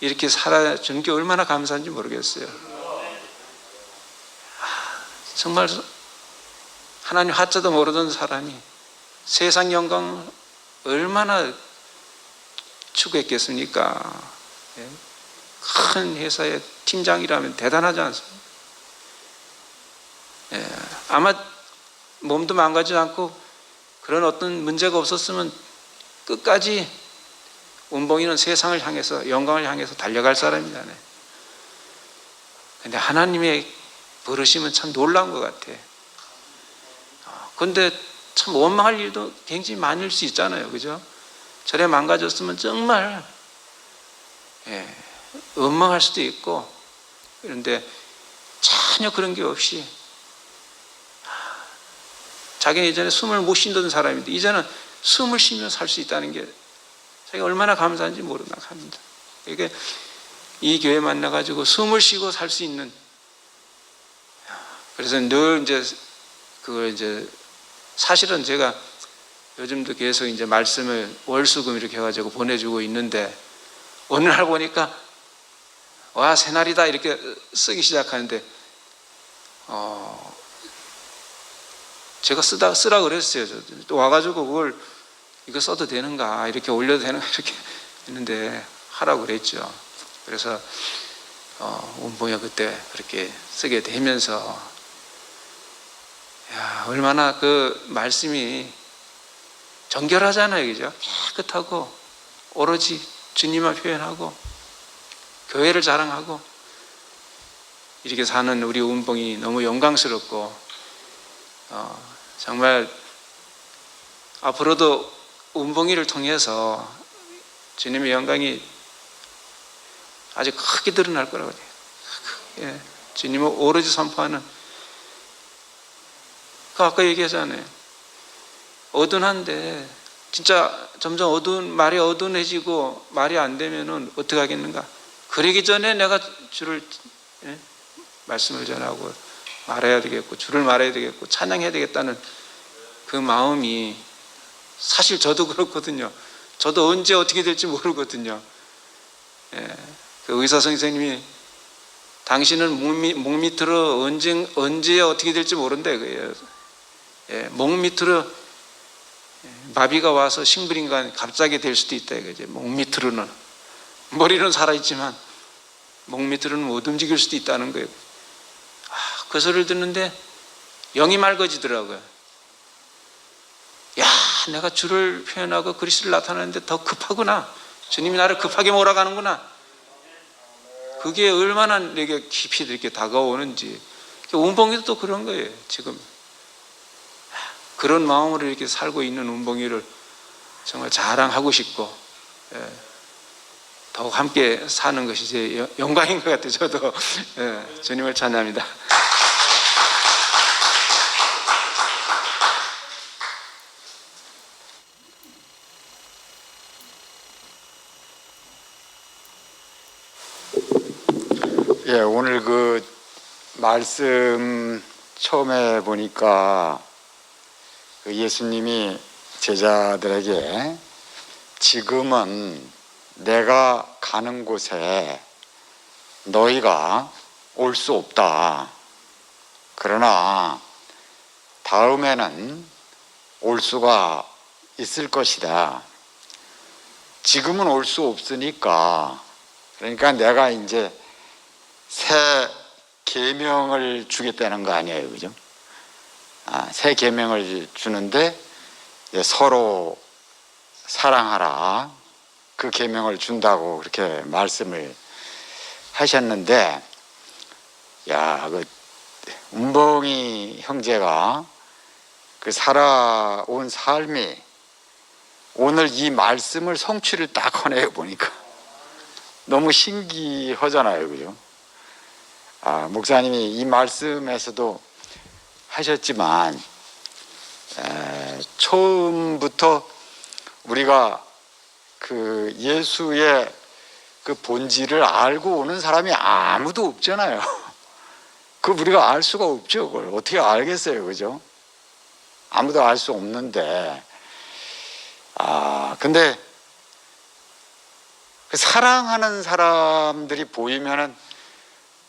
이렇게 살아준 게 얼마나 감사한지 모르겠어요. 정말 하나님 하자도 모르던 사람이 세상 영광 얼마나 추구했겠습니까? 예? 큰 회사의 팀장이라면 대단하지 않습니까? 예, 아마 몸도 망가지지 않고 그런 어떤 문제가 없었으면 끝까지 운봉이는 세상을 향해서 영광을 향해서 달려갈 사람이잖아요. 근데 하나님의 부르심은 참 놀라운 것 같아. 근데 참 원망할 일도 굉장히 많을 수 있잖아요. 그죠? 저래 망가졌으면 정말 원망할 수도 있고, 그런데 전혀 그런 게 없이 자기는 예전에 숨을 못 쉬던 사람인데 이제는 숨을 쉬며 살 수 있다는 게 자기가 얼마나 감사한지 모르나 합니다. 그러니까 이 교회 만나가지고 숨을 쉬고 살 수 있는, 그래서 늘 이제 사실은 제가 요즘도 계속 이제 말씀을 월수금 이렇게 해가지고 보내주고 있는데 어느 날 보니까 와 새날이다 이렇게 쓰기 시작하는데 제가 쓰라 그랬어요. 또 와가지고 그걸 이거 써도 되는가 이렇게 올려도 되는가 이렇게 했는데 하라고 그랬죠. 그래서 운봉이가 그때 그렇게 쓰게 되면서 야, 얼마나 그 말씀이 정결하잖아요. 그죠? 깨끗하고 오로지 주님만 표현하고 교회를 자랑하고 이렇게 사는 우리 운봉이 너무 영광스럽고 정말 앞으로도 운봉이를 통해서 주님의 영광이 아주 크게 드러날 거라고 해요. 주님을 오로지 선포하는, 아까 얘기하잖아요. 어두운한데 진짜 점점 말이 어두운해지고 말이 안 되면은 어떻게 하겠는가? 그러기 전에 내가 주를 말씀을 전하고 말해야 되겠고 주를 말해야 되겠고 찬양해야 되겠다는 그 마음이, 사실 저도 그렇거든요. 저도 언제 어떻게 될지 모르거든요. 그 의사 선생님이 당신은 목 밑으로 언제 어떻게 될지 모른다 그예요. 목 밑으로 마비가 와서 싱글인간 갑자기 될 수도 있다 이거죠. 목 밑으로는 머리는 살아있지만 목 밑으로는 못 움직일 수도 있다는 거예요. 그 소리를 듣는데 영이 맑아지더라고요. 야, 내가 주를 표현하고 그리스도를 나타내는데 더 급하구나. 주님이 나를 급하게 몰아가는구나. 그게 얼마나 내게 깊이 이렇게 다가오는지. 운봉이도 또 그런 거예요. 지금 그런 마음으로 이렇게 살고 있는 운봉이를 정말 자랑하고 싶고 더욱 함께 사는 것이 제 영광인 것 같아요. 저도 주님을 찬양합니다. 오늘 그 말씀 처음에 보니까 그 예수님이 제자들에게 지금은 내가 가는 곳에 너희가 올 수 없다. 그러나 다음에는 올 수가 있을 것이다. 지금은 올 수 없으니까, 그러니까 내가 이제 새 계명을 주겠다는 거 아니에요, 그죠? 새 계명을 주는데 서로 사랑하라, 그 계명을 준다고 그렇게 말씀을 하셨는데, 그 운봉이 형제가 그 살아온 삶이 오늘 이 말씀을 성취를 딱 꺼내요 보니까 너무 신기하잖아요, 그죠? 목사님이 이 말씀에서도 하셨지만 처음부터 우리가 그 예수의 그 본질을 알고 오는 사람이 아무도 없잖아요. 그 우리가 알 수가 없죠. 그걸 어떻게 알겠어요, 그죠? 아무도 알 수 없는데, 근데 그 사랑하는 사람들이 보이면은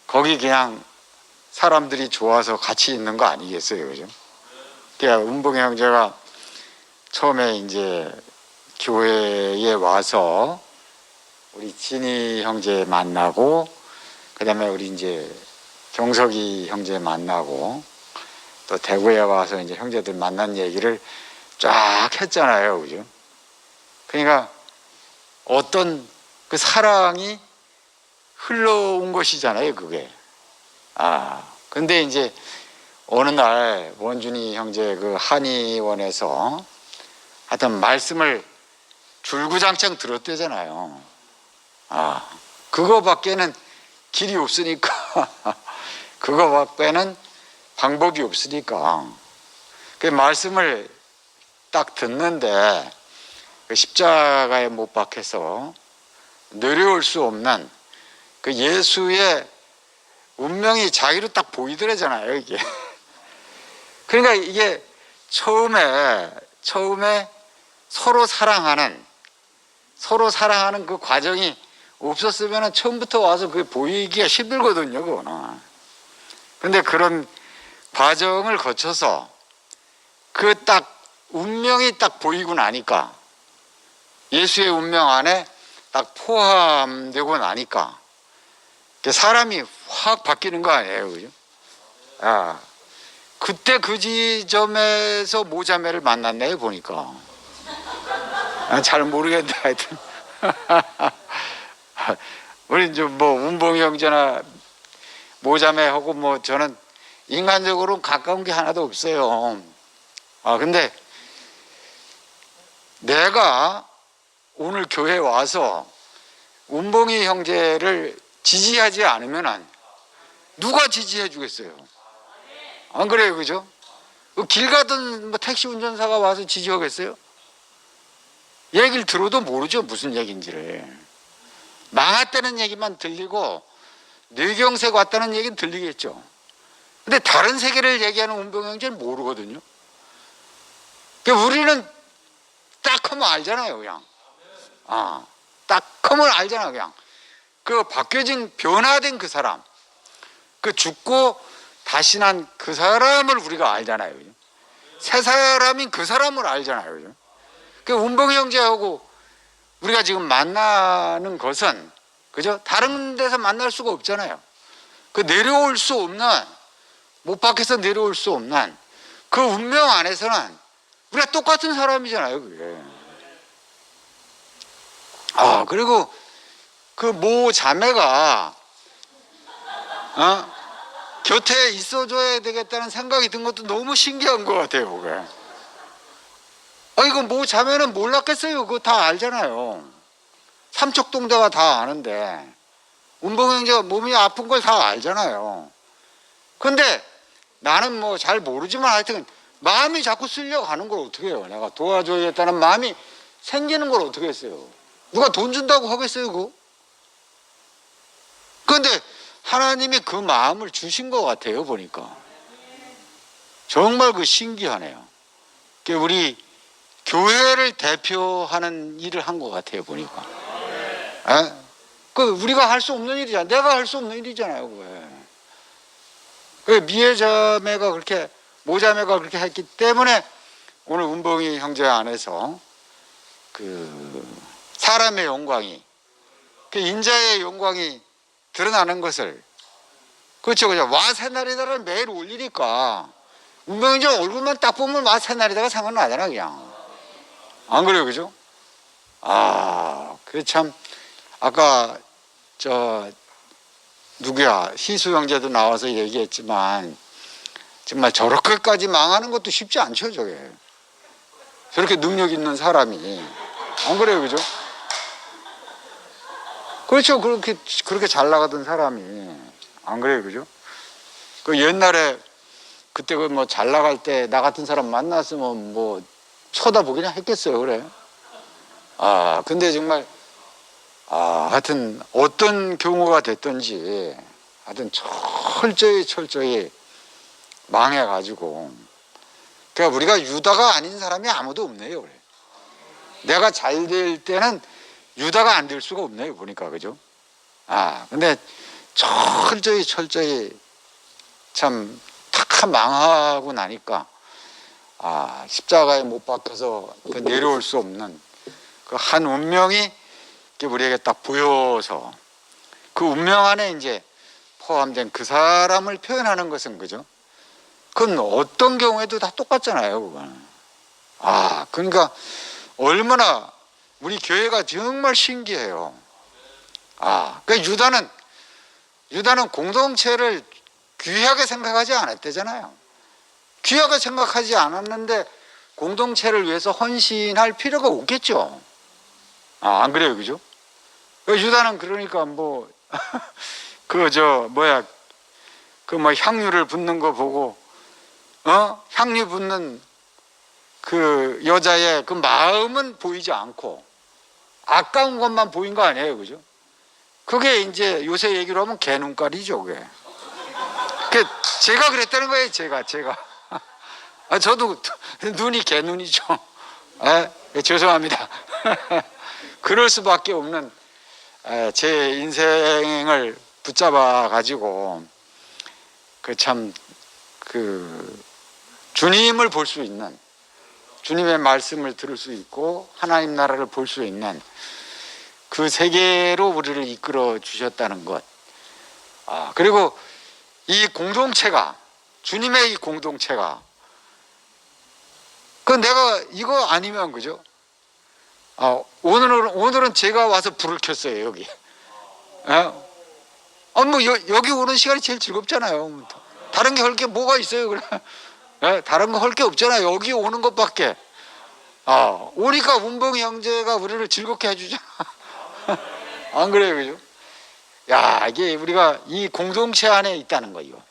거기 그냥 사람들이 좋아서 같이 있는 거 아니겠어요, 그죠? 그러니까 은봉이 형제가 처음에 이제 교회에 와서 우리 진이 형제 만나고, 그다음에 우리 이제 경석이 형제 만나고, 또 대구에 와서 이제 형제들 만난 얘기를 쫙 했잖아요, 그죠? 그러니까 어떤 그 사랑이 흘러온 것이잖아요, 그게. 근데 이제 어느 날 원준이 형제 그 한의원에서 하여튼 말씀을 줄구장창 들었대잖아요. 그거밖에는 길이 없으니까 그거밖에는 방법이 없으니까 그 말씀을 딱 듣는데 그 십자가에 못 박혀서 내려올 수 없는 그 예수의 운명이 자기로 딱 보이더라잖아요, 이게. 그러니까 이게 처음에 서로 사랑하는 그 과정이 없었으면 처음부터 와서 그게 보이기가 힘들거든요, 그거는. 근데 그런 과정을 거쳐서 그 딱 운명이 딱 보이고 나니까, 예수의 운명 안에 딱 포함되고 나니까 사람이 확 바뀌는 거 아니에요, 그죠? 그때 그 지점에서 모자매를 만났네요, 보니까. 잘 모르겠는데 하여튼 우리 이제 뭐 운봉이 형제나 모자매하고 뭐 저는 인간적으로 가까운 게 하나도 없어요. 근데 내가 오늘 교회에 와서 운봉이 형제를 지지하지 않으면 누가 지지해 주겠어요? 안 그래요, 그죠? 길 가던 뭐 택시 운전사가 와서 지지하겠어요? 얘기를 들어도 모르죠, 무슨 얘기인지를. 망했다는 얘기만 들리고 뇌경색 왔다는 얘기는 들리겠죠. 근데 다른 세계를 얘기하는 운봉이 형제는 모르거든요. 그러니까 우리는 딱 하면 알잖아요, 그냥. 딱 하면 알잖아, 그냥. 그 바뀌어진, 변화된 그 사람, 그 죽고 다시 난 그 사람을 우리가 알잖아요, 그죠? 새 사람인 그 사람을 알잖아요, 그죠? 그 운봉이 형제하고 우리가 지금 만나는 것은, 그죠? 다른 데서 만날 수가 없잖아요. 그 내려올 수 없는, 못 밖에서 내려올 수 없는 그 운명 안에서는 우리가 똑같은 사람이잖아요, 그게. 그리고 그 모 자매가 곁에 있어줘야 되겠다는 생각이 든 것도 너무 신기한 것 같아요, 그게. 이거 모 자매는 몰랐겠어요. 그거 다 알잖아요. 삼척동자가 다 아는데 운봉이 형제가 몸이 아픈 걸 다 알잖아요. 근데 나는 뭐 잘 모르지만 하여튼 마음이 자꾸 쓸려고 하는 걸 어떻게 해요? 내가 도와줘야겠다는 마음이 생기는 걸 어떻게 했어요? 누가 돈 준다고 하겠어요, 그거? 그런데 하나님이 그 마음을 주신 것 같아요, 보니까. 정말 그 신기하네요. 우리 교회를 대표하는 일을 한 것 같아요, 보니까. 그 우리가 할 수 없는 일이잖아요. 내가 할 수 없는 일이잖아요, 그게. 미애자매가 그렇게, 모자매가 그렇게 했기 때문에 오늘 운봉이 형제 안에서 그 사람의 영광이, 그 인자의 영광이 드러나는 것을, 그렇죠, 그죠? 와 새날이다를 매일 올리니까 운명이 얼굴만 딱 보면 와 새날이다가 생각나잖아, 그냥. 안 그래요, 그죠? 그게 참, 아까 누구야, 희수 형제도 나와서 얘기했지만 정말 저렇게까지 망하는 것도 쉽지 않죠, 저게. 저렇게 능력 있는 사람이. 안 그래요, 그죠? 그렇죠. 그렇게 잘 나가던 사람이. 안 그래요, 그죠? 그 옛날에 그때 그 뭐 잘 나갈 때 나 같은 사람 만났으면 뭐 쳐다보기나 했겠어요, 그래. 근데 정말, 하여튼 어떤 경우가 됐든지 하여튼 철저히 망해가지고 그러니까 우리가 유다가 아닌 사람이 아무도 없네요. 그래. 내가 잘 될 때는 유다가 안 될 수가 없네요. 보니까 그죠? 근데 철저히 참 탁 망하고 나니까 십자가에 못 박혀서 그 내려올 수 없는 그 한 운명이 우리에게 딱 보여서 그 운명 안에 이제 포함된 그 사람을 표현하는 것은 그죠? 그건 어떤 경우에도 다 똑같잖아요. 그건. 그러니까 얼마나 우리 교회가 정말 신기해요. 그러니까 유다는 공동체를 귀하게 생각하지 않았대잖아요. 귀하게 생각하지 않았는데 공동체를 위해서 헌신할 필요가 없겠죠. 안 그래요, 그죠? 유다는 그러니까 향유를 붓는 거 보고, 향유 붓는 그 여자의 그 마음은 보이지 않고 아까운 것만 보인 거 아니에요, 그죠? 그게 이제 요새 얘기로 하면 개눈깔이죠, 그게. 제가 그랬다는 거예요, 제가. 저도 눈이 개눈이죠. 죄송합니다. 그럴 수밖에 없는 제 인생을 붙잡아 가지고 주님을 볼 수 있는, 주님의 말씀을 들을 수 있고 하나님 나라를 볼 수 있는 그 세계로 우리를 이끌어 주셨다는 것. 그리고 이 공동체가, 주님의 이 공동체가, 내가 이거 아니면 그죠? 오늘은 제가 와서 불을 켰어요, 여기. 여기 오는 시간이 제일 즐겁잖아요. 다른 게 할 게 뭐가 있어요, 그래? 다른 거 할 게 없잖아요. 여기 오는 것밖에. 오니까 운봉이 형제가 우리를 즐겁게 해주잖아. 안 그래요, 그죠? 이게 우리가 이 공동체 안에 있다는 거예요.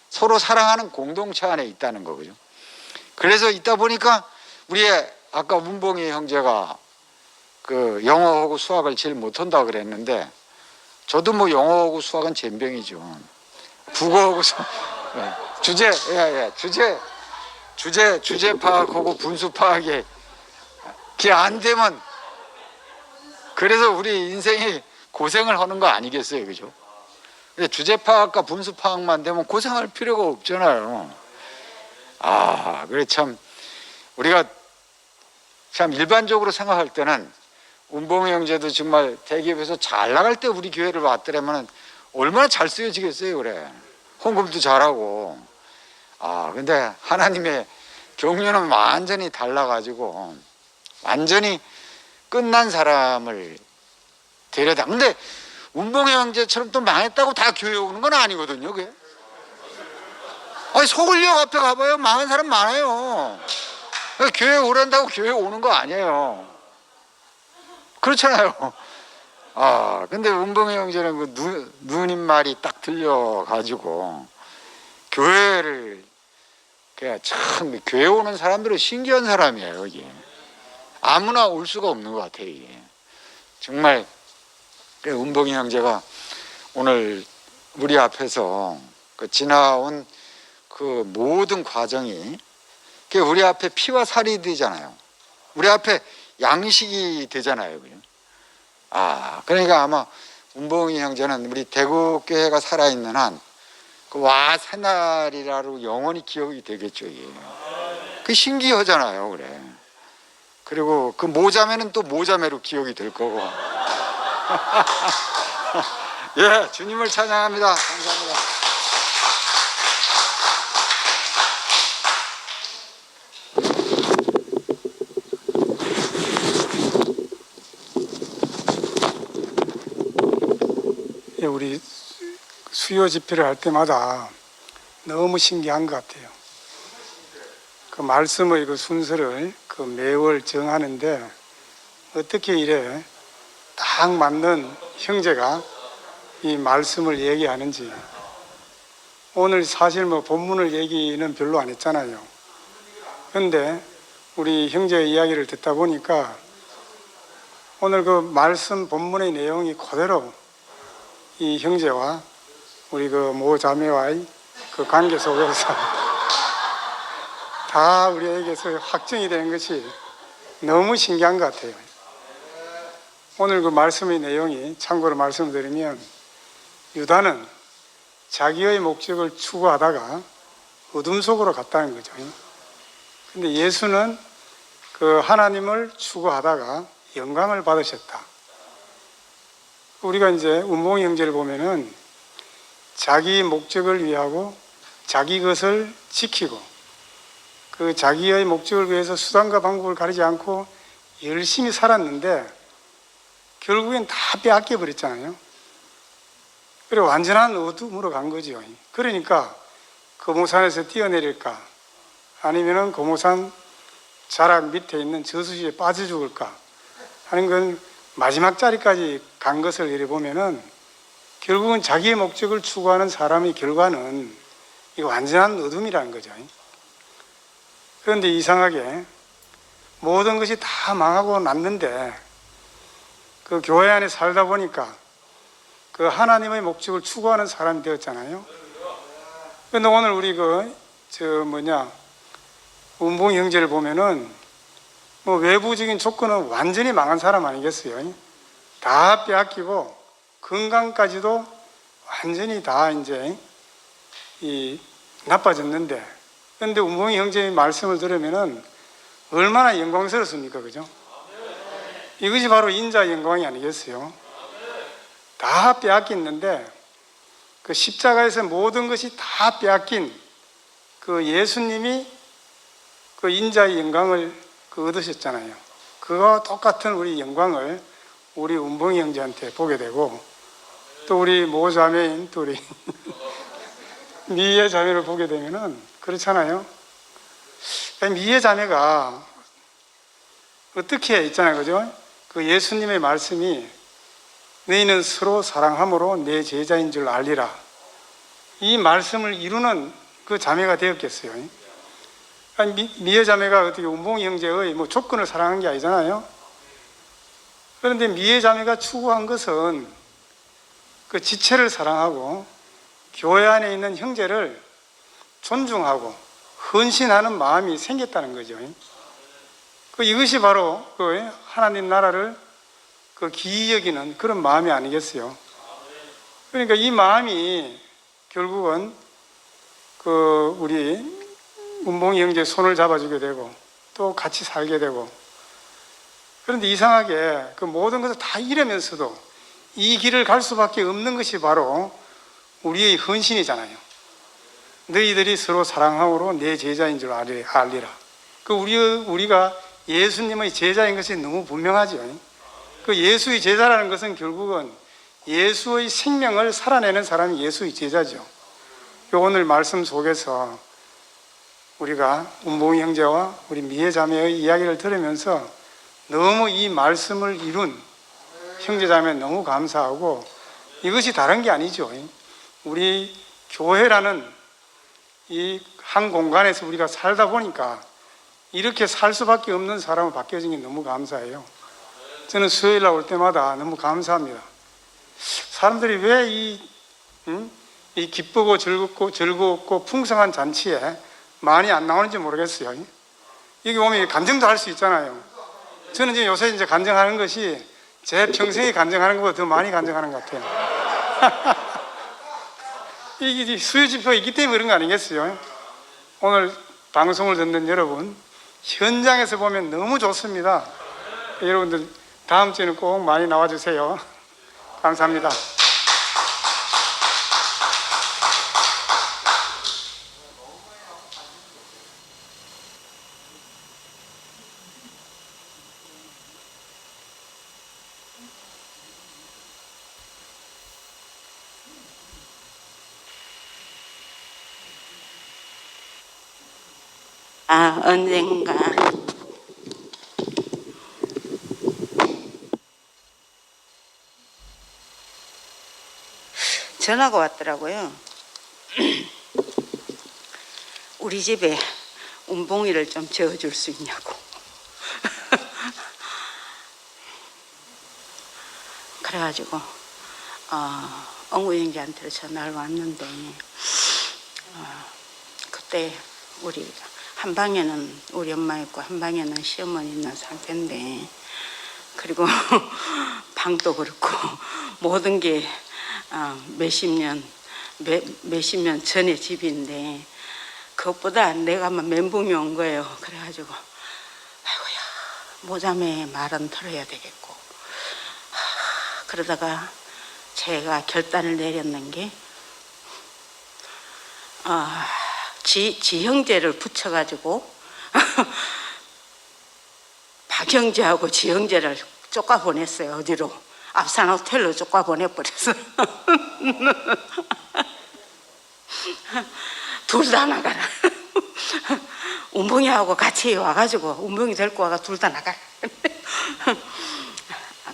서로 사랑하는 공동체 안에 있다는 거, 그죠? 그래서 있다 보니까 우리의 아까 운봉이 형제가 그 영어하고 수학을 제일 못한다 그랬는데, 저도 영어하고 수학은 젬병이죠. 국어하고 주제 파악하고 분수 파악이 그게 안 되면, 그래서 우리 인생이 고생을 하는 거 아니겠어요, 그죠? 근데 주제 파악과 분수 파악만 되면 고생할 필요가 없잖아요. 그래 참 우리가 참 일반적으로 생각할 때는 운봉이 형제도 정말 대기업에서 잘 나갈 때 우리 교회를 왔더라면 얼마나 잘 쓰여지겠어요, 그래. 헌금도 잘하고. 근데 하나님의 경륜은 완전히 달라가지고 완전히 끝난 사람을 데려다. 근데 운봉이 형제처럼 또 망했다고 다 교회 오는 건 아니거든요, 그게. 서울역 앞에 가봐요. 망한 사람 많아요. 교회 오란다고 교회 오는 거 아니에요. 그렇잖아요. 근데 운봉이 형제는 그 누님 말이 딱 들려가지고 교회를, 그냥 참 교회 오는 사람들은 신기한 사람이에요, 이게. 아무나 올 수가 없는 것 같아요, 이게. 정말 운봉이 형제가 오늘 우리 앞에서 지나온 그 모든 과정이 우리 앞에 피와 살이 되잖아요. 우리 앞에 양식이 되잖아요. 그러니까 아마 운봉이 형제는 우리 대구교회가 살아있는 한 그 와 새날이라로 영원히 기억이 되겠죠. 이게. 그 신기하잖아요. 그래. 그리고 그 모자매는 또 모자매로 기억이 될 거고. 예, 주님을 찬양합니다. 감사합니다. 우리 수요 집회를 할 때마다 너무 신기한 것 같아요. 그 말씀의 그 순서를 그 매월 정하는데 어떻게 이래 딱 맞는 형제가 이 말씀을 얘기하는지. 오늘 사실 본문을 얘기는 별로 안 했잖아요. 그런데 우리 형제의 이야기를 듣다 보니까 오늘 그 말씀 본문의 내용이 그대로 이 형제와 우리 그 모 자매와의 그 관계 속에서 다 우리에게서 확정이 되는 것이 너무 신기한 것 같아요. 오늘 그 말씀의 내용이 참고로 말씀드리면 유다는 자기의 목적을 추구하다가 어둠 속으로 갔다는 거죠. 근데 예수는 그 하나님을 추구하다가 영광을 받으셨다. 우리가 이제 운봉이 형제를 보면은 자기 목적을 위하고 자기 것을 지키고 그 자기의 목적을 위해서 수단과 방법을 가리지 않고 열심히 살았는데 결국엔 다 빼앗겨 버렸잖아요. 그리고 완전한 어둠으로 간 거죠. 그러니까 거모산에서 뛰어내릴까 아니면은 거모산 자락 밑에 있는 저수지에 빠져 죽을까 하는 건 마지막 자리까지 간 것을 이래 보면은 결국은 자기의 목적을 추구하는 사람의 결과는 이거 완전한 어둠이라는 거죠. 그런데 이상하게 모든 것이 다 망하고 났는데 그 교회 안에 살다 보니까 그 하나님의 목적을 추구하는 사람이 되었잖아요. 그런데 오늘 우리 운봉 형제를 보면은 뭐 외부적인 조건은 완전히 망한 사람 아니겠어요? 다 빼앗기고 건강까지도 완전히 다 이제 나빠졌는데, 그런데 운봉이 형제의 말씀을 들으면은 얼마나 영광스럽습니까, 그죠? 이것이 바로 인자 영광이 아니겠어요? 다 빼앗겼는데 그 십자가에서 모든 것이 다 빼앗긴 그 예수님이 그 인자의 영광을 얻으셨잖아요. 그와 똑같은 우리 영광을 우리 운봉이 형제한테 보게 되고 또 우리 모자매인 또 우리 미애 자매를 보게 되면은 그렇잖아요. 미애 자매가 어떻게 있잖아요, 그죠? 그 예수님의 말씀이 너희는 서로 사랑함으로 내 제자인 줄 알리라. 이 말씀을 이루는 그 자매가 되었겠어요. 미애 자매가 어떻게 운봉이 형제의 뭐 조건을 사랑한 게 아니잖아요. 그런데 미애 자매가 추구한 것은 그 지체를 사랑하고 교회 안에 있는 형제를 존중하고 헌신하는 마음이 생겼다는 거죠. 이것이 바로 그 하나님 나라를 그 기이 여기는 그런 마음이 아니겠어요. 그러니까 이 마음이 결국은 그 우리 운봉이 형제 손을 잡아주게 되고 또 같이 살게 되고, 그런데 이상하게 그 모든 것을 다 잃으면서도 이 길을 갈 수밖에 없는 것이 바로 우리의 헌신이잖아요. 너희들이 서로 사랑함으로 내 제자인 줄 알리라. 우리가 예수님의 제자인 것이 너무 분명하죠. 그 예수의 제자라는 것은 결국은 예수의 생명을 살아내는 사람이 예수의 제자죠. 오늘 말씀 속에서 우리가 운봉이 형제와 우리 미애 자매의 이야기를 들으면서 너무 이 말씀을 이룬 형제 자매 너무 감사하고, 이것이 다른 게 아니죠. 우리 교회라는 이 한 공간에서 우리가 살다 보니까 이렇게 살 수밖에 없는 사람을 바뀌어진 게 너무 감사해요. 저는 수요일 날 올 때마다 너무 감사합니다. 사람들이 왜 이 기쁘고 즐겁고 풍성한 잔치에 많이 안 나오는지 모르겠어요. 여기 오면 간증도 할 수 있잖아요. 저는 지금 요새 이제 간증하는 것이 제 평생에 간증하는 것보다 더 많이 간증하는 것 같아요. 이게 수요 집회가 있기 때문에 그런 거 아니겠어요? 오늘 방송을 듣는 여러분, 현장에서 보면 너무 좋습니다. 여러분들 다음 주에는 꼭 많이 나와주세요. 감사합니다. 언젠가 전화가 왔더라고요. 우리 집에 운봉이를 좀 재워줄 수 있냐고. 그래가지고 엉구 형제한테 전화를 왔는데 그때 우리 한 방에는 우리 엄마 있고 한 방에는 시어머니 있는 상태인데, 그리고 방도 그렇고 모든 게 몇십 년 전의 집인데, 그것보다 내가 막 멘붕이 온 거예요. 그래가지고 아이고야, 모자매 말은 들어야 되겠고. 그러다가 제가 결단을 내렸는 게 지형제를 붙여가지고 박형제하고 지형제를 쫓아 보냈어요. 어디로? 앞산 호텔로 쫓아 보내버렸어. 둘 다 나가라. 운봉이하고 같이 와가지고 운봉이 데리고 와가 둘 다 나가라.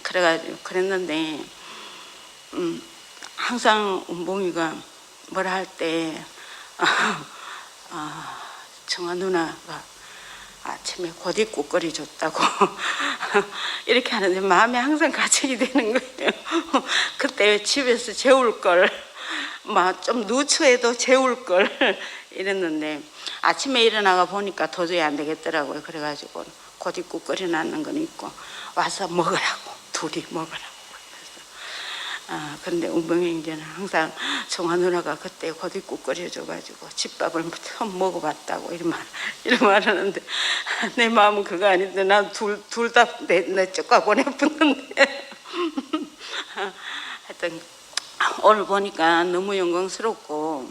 그래가지고 그랬는데 항상 운봉이가 뭐라 할 때 정아 누나가 아침에 곧 끓여줬다고 이렇게 하는데 마음에 항상 가책이 되는 거예요. 그때 집에서 재울 걸, 막 좀 누추해도 재울 걸 이랬는데, 아침에 일어나가 보니까 도저히 안 되겠더라고요. 그래가지고 곧 끓여놨는 건 있고 와서 먹으라고, 둘이 먹으라고. 그런데 운봉이 이제는 항상 정아 누나가 그때 곧 끓여줘가지고 집밥을 처음 먹어봤다고 이런 말 하는데, 내 마음은 그거 아닌데 난 둘 다 내 쪽가 보내붙는데 하여튼 오늘 보니까 너무 영광스럽고,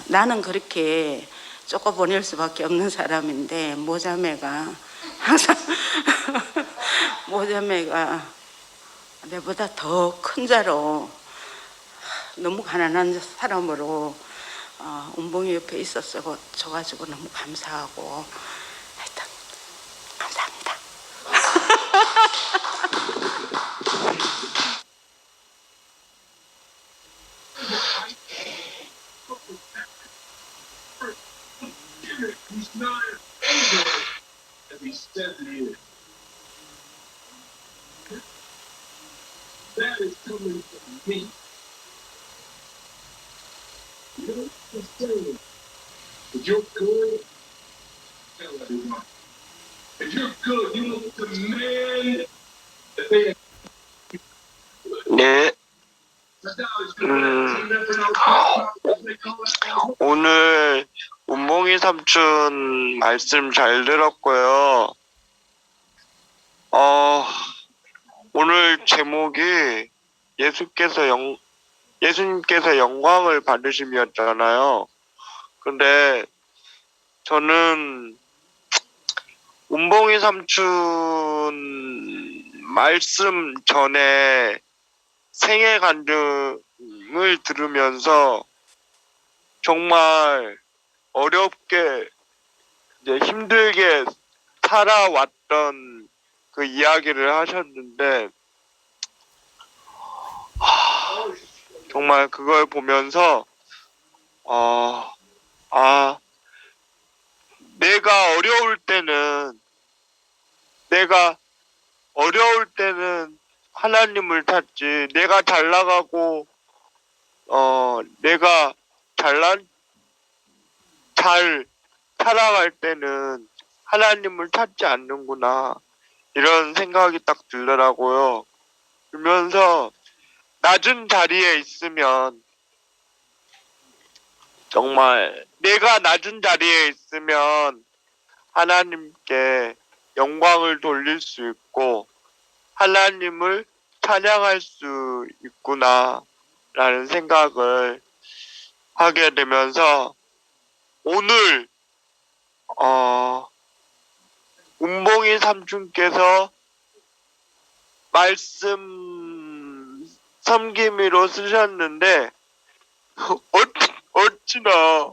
나는 그렇게 쫓아 보낼 수밖에 없는 사람인데, 모자매가 항상 모자매가 내보다 더 큰 자로, 너무 가난한 사람으로 운봉이 옆에 있었어 줘가지고 너무 감사하고, 하여튼 감사합니다. 네, 오늘 운봉이 삼촌 말씀 잘 들었고요. 오늘 제목이 예수님께서 영광을 받으심이었잖아요. 근데 저는 운봉이 삼촌 말씀 전에 생애 간증을 들으면서 정말 어렵게 이제 힘들게 살아왔던 그 이야기를 하셨는데, 정말 그걸 보면서 내가 어려울 때는 하나님을 찾지, 내가 잘 나가고 내가 잘 살아갈 때는 하나님을 찾지 않는구나, 이런 생각이 딱 들더라고요. 그러면서 낮은 자리에 있으면, 정말 내가 낮은 자리에 있으면 하나님께 영광을 돌릴 수 있고 하나님을 찬양할 수 있구나 라는 생각을 하게 되면서, 오늘 운봉이 삼촌께서 말씀 섬김이로 쓰셨는데 어찌나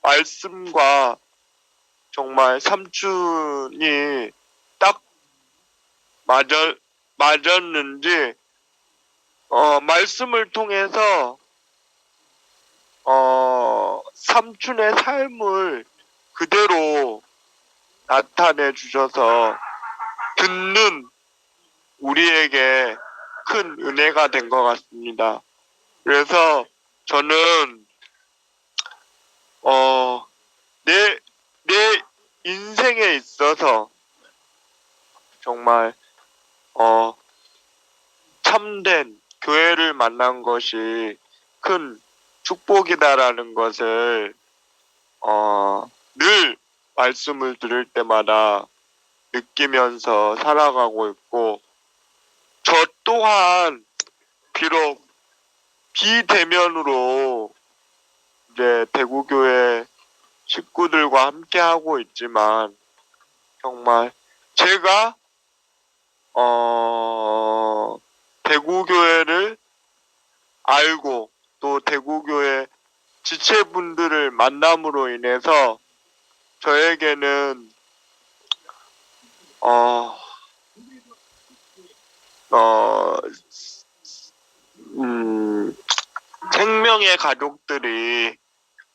말씀과 정말 삼촌이 딱 맞았는지, 말씀을 통해서 삼촌의 삶을 그대로 나타내 주셔서 듣는 우리에게 큰 은혜가 된 것 같습니다. 그래서 저는 내 인생에 있어서 정말 참된 교회를 만난 것이 큰 축복이다라는 것을 늘 말씀을 들을 때마다 느끼면서 살아가고 있고, 저 또한 비록 비대면으로 이제 대구교회 식구들과 함께 하고 있지만, 정말 제가 대구교회를 알고 또 대구교회 지체분들을 만남으로 인해서 저에게는 생명의 가족들이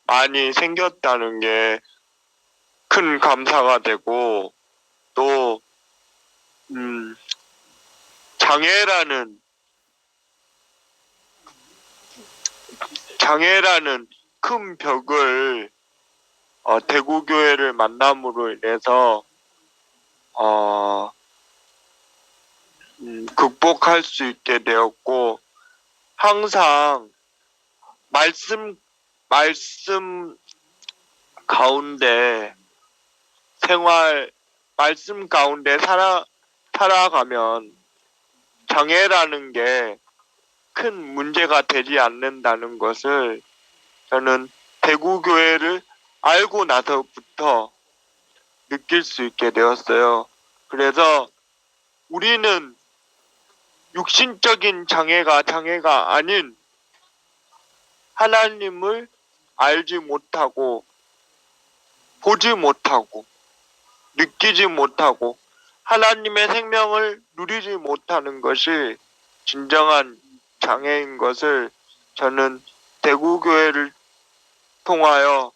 많이 생겼다는 게 큰 감사가 되고, 또 장애라는 큰 벽을 대구교회를 만남으로 인해서 극복할 수 있게 되었고, 항상 말씀 가운데 말씀 가운데 살아가면 장애라는 게 큰 문제가 되지 않는다는 것을 저는 대구교회를 알고 나서부터 느낄 수 있게 되었어요. 그래서 우리는 육신적인 장애가 아닌 하나님을 알지 못하고 보지 못하고 느끼지 못하고 하나님의 생명을 누리지 못하는 것이 진정한 장애인 것을 저는 대구교회를 통하여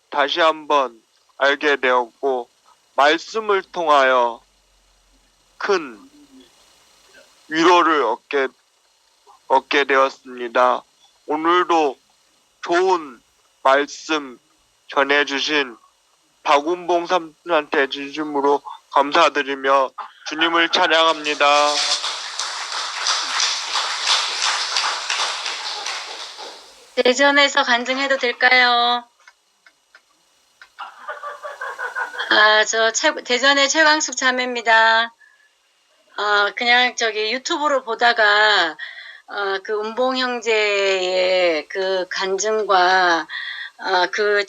다시 한번 알게 되었고, 말씀을 통하여 큰 위로를 얻게 되었습니다. 오늘도 좋은 말씀 전해주신 박운봉 삼촌한테 진심으로 감사드리며 주님을 찬양합니다. 대전에서 간증해도 될까요? 대전의 최광숙 자매입니다. 그냥 유튜브로 보다가 그 운봉 형제의 그 간증과 그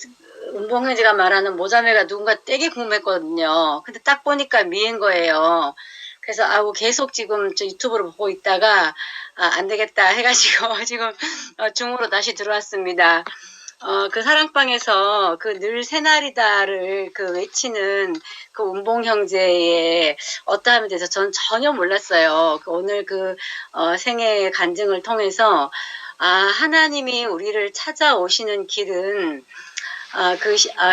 운봉 형제가 말하는 모자매가 누군가 되게 궁금했거든요. 근데 딱 보니까 미인 거예요. 그래서 계속 지금 저 유튜브로 보고 있다가 안 되겠다 해가지고 지금 중으로 다시 들어왔습니다. 그 사랑방에서 그 늘 새날이다를 그 외치는 그 운봉 형제의 어떠함에 대해서 전 전혀 몰랐어요. 오늘 생애 간증을 통해서 하나님이 우리를 찾아오시는 길은